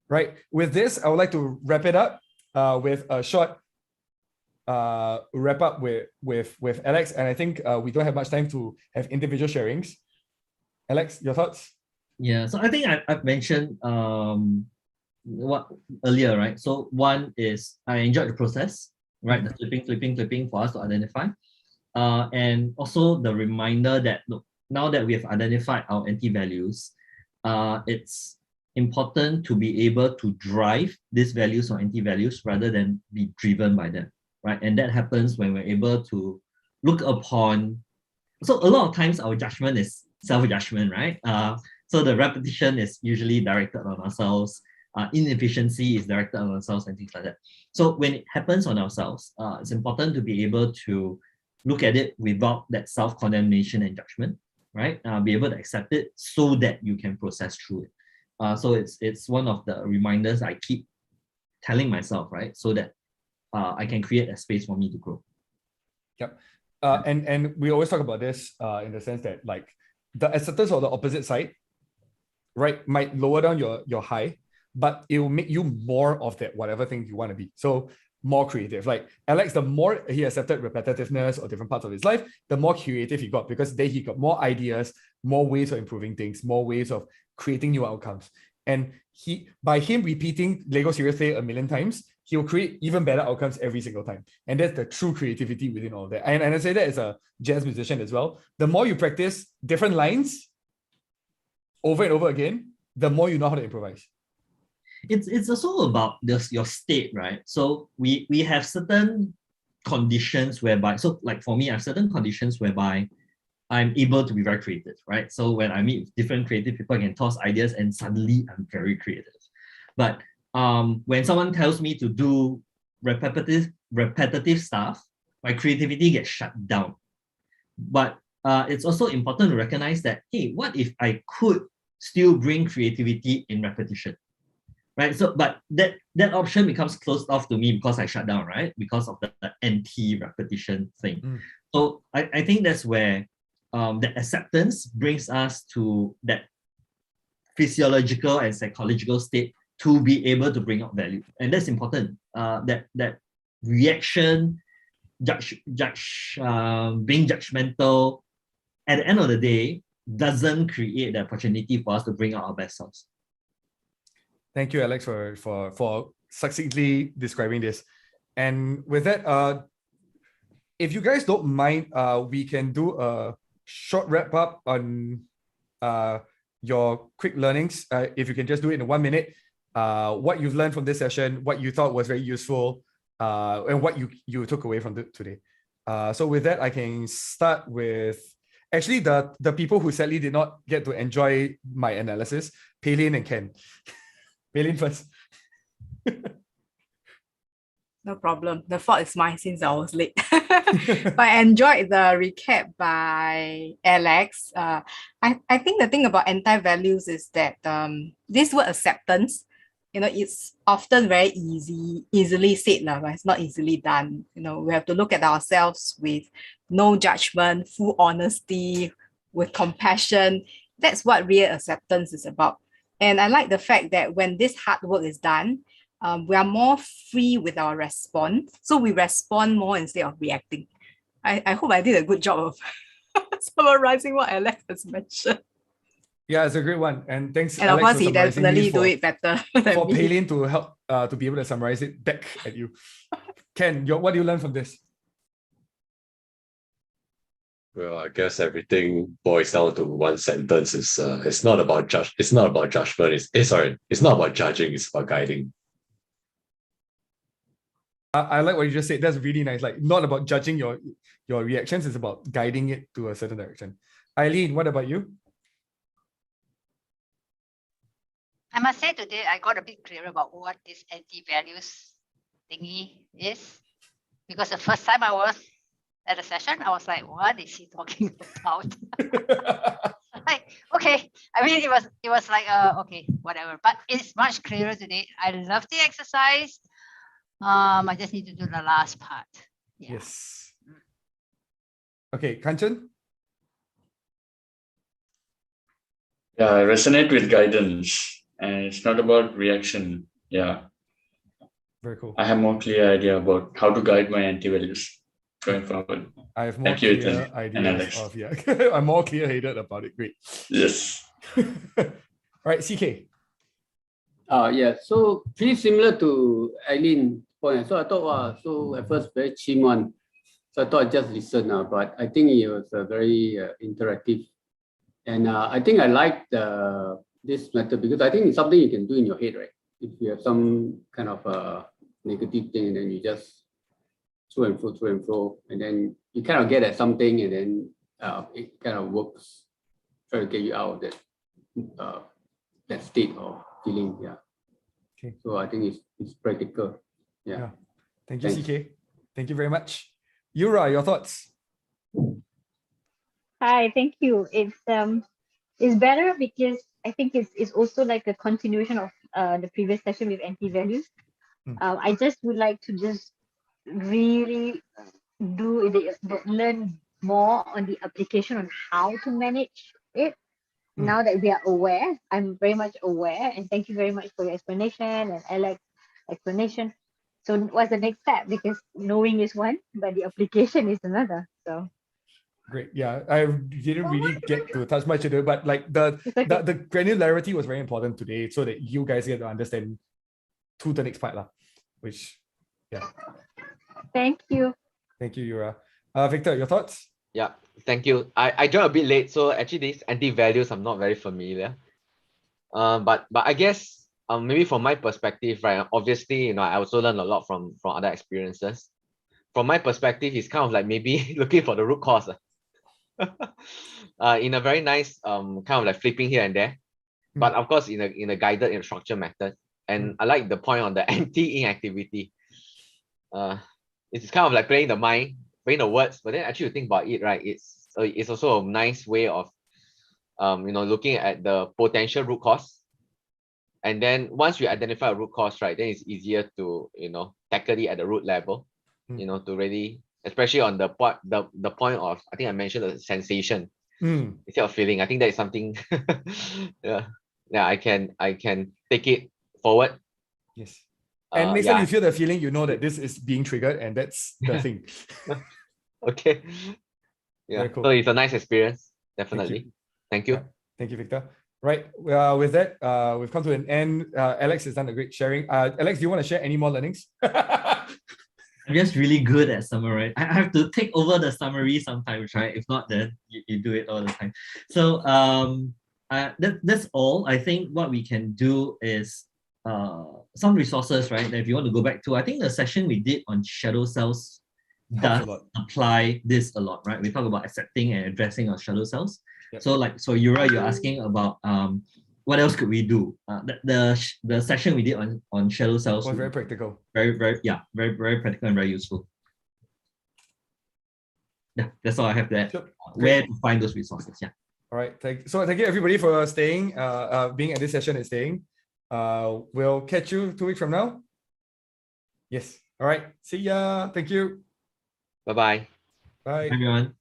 Right. With this, I would like to wrap it up with a short wrap up with Alex. And I think we don't have much time to have individual sharings. Alex, your thoughts? Yeah. So I think I've mentioned what earlier, right? So one is I enjoyed the process, right? The flipping for us to identify. And also the reminder that, look, now that we have identified our anti-values, it's important to be able to drive these values or anti-values rather than be driven by them, right? And that happens when we're able to look upon, so a lot of times our judgment is self-judgment, right? So the repetition is usually directed on ourselves, inefficiency is directed on ourselves and things like that. So when it happens on ourselves, it's important to be able to look at it without that self-condemnation and judgment, right? Be able to accept it so that you can process through it. So it's one of the reminders I keep telling myself, right? So that I can create a space for me to grow. Yep. And we always talk about this in the sense that like the acceptance of the opposite side, right, might lower down your high, but it will make you more of that whatever thing you want to be. So more creative. Like Alex, the more he accepted repetitiveness or different parts of his life, the more creative he got, because then he got more ideas, more ways of improving things, more ways of creating new outcomes. And by him repeating Lego Serious Play 1,000,000 times, he'll create even better outcomes every single time. And that's the true creativity within all of that. And I say that as a jazz musician as well. The more you practice different lines over and over again, the more you know how to improvise. It's also about your state, right? So we have certain conditions whereby, so like for me, I have certain conditions whereby I'm able to be very creative, right? So when I meet with different creative people, I can toss ideas and suddenly I'm very creative. But when someone tells me to do repetitive stuff, my creativity gets shut down. But it's also important to recognize that, hey, what if I could still bring creativity in repetition, right? So, but that option becomes closed off to me because I shut down, right? Because of the anti-repetition thing. So I think that's where the acceptance brings us to that physiological and psychological state to be able to bring out value. And that's important. That reaction, being judgmental, at the end of the day, doesn't create the opportunity for us to bring out our best selves. Thank you, Alex, for succinctly describing this. And with that, if you guys don't mind, we can do a short wrap up on your quick learnings. If you can just do it in 1 minute, what you've learned from this session, what you thought was very useful, and what you took away from today. So with that, I can start with actually the people who sadly did not get to enjoy my analysis, Paylin and Ken. Paylin first. No problem. The fault is mine since I was late. But I enjoyed the recap by Alex. I think the thing about anti-values is that this word acceptance, it's often very easily said, but it's not easily done. We have to look at ourselves with no judgment, full honesty, with compassion. That's what real acceptance is about. And I like the fact that when this hard work is done, we are more free with our response. So we respond more instead of reacting. I hope I did a good job of summarizing what Alex has mentioned. Yeah, it's a great one. And thanks, and Alex, of course, for he definitely do it better for Paylin to help to be able to summarize it back at you. Ken, what do you learn from this? Well, I guess everything boils down to one sentence. It's not about judgment. It's not about judging. It's about guiding. I like what you just said. That's really nice. Like, not about judging your reactions. It's about guiding it to a certain direction. Eileen, what about you? I must say today I got a bit clearer about what this anti-values thingy is, because the first time I was at a session, I was like, what is he talking about? Like, okay. I mean, it was like, okay, whatever. But it's much clearer today. I love the exercise. I just need to do the last part. Yeah. Yes. Okay, Kanchan? Yeah, I resonate with guidance, and it's not about reaction. Yeah. Very cool. I have more clear idea about how to guide my anti-values going forward. I have more Thank you, clear Ethan ideas of, yeah. I'm more clear-headed about it. Great. Yes. All right, CK. Yeah, so pretty similar to Eileen's point. So I thought, wow, so at first very chim one. So I thought I'd just listen, but I think it was very interactive. And I think I like this method because I think it's something you can do in your head, right? If you have some kind of negative thing, and then you just through and fro, and then you kind of get at something, and then it kind of works, try to get you out of that state of feeling. Yeah. Okay. So I think it's practical. Yeah. Thank you, CK. Thank you very much. Yura, your thoughts? Hi, thank you. It's better because I think it's also like a continuation of the previous session with anti-values. I just would like to just really learn more on the application on how to manage it. Now that we are aware, I'm very much aware, and thank you very much for your explanation and Alex's explanation. So what's the next step? Because knowing is one, but the application is another. So great. Yeah, I didn't really get to touch much into it, but like the granularity was very important today, so that you guys get to understand to the next part, which, yeah. Thank you. Thank you, Yura. Victor, your thoughts? Yeah, thank you. I joined a bit late, so actually these anti-values I'm not very familiar. But I guess maybe from my perspective, right? Obviously, I also learned a lot from other experiences. From my perspective, it's kind of like maybe looking for the root cause. In a very nice kind of like flipping here and there, but of course in a guided and structured method. And I like the point on the anti-inactivity. It's kind of like playing the mind, playing the words, but then actually you think about it, right? It's also a nice way of looking at the potential root cause. And then once you identify a root cause, right, then it's easier to tackle it at the root level, to really, especially on the point of, I think I mentioned the sensation instead of feeling. I think that is something I can take it forward. Yes. And next time you feel the feeling, you know that this is being triggered, and that's the thing. Okay. Yeah. Cool. So it's a nice experience, definitely. Thank you. Thank you, Victor. Right. With that, we've come to an end. Alex has done a great sharing. Alex, do you want to share any more learnings? I'm just really good at summary. I have to take over the summary sometimes, right? If not, then you do it all the time. So that's all. I think what we can do is some resources, right? That if you want to go back to, I think the session we did on shadow cells does apply this a lot, right? We talk about accepting and addressing our shadow cells. Yep. So Yura, you're asking about what else could we do? The session we did on shadow cells was very practical. Very practical and very useful. Yeah, that's all I have there. Sure. Where to find those resources? Yeah. All right. Thank you everybody for staying, being at this session and staying. We'll catch you 2 weeks from now. Yes. All right. See ya. Thank you. Bye-bye. Bye. Bye, everyone.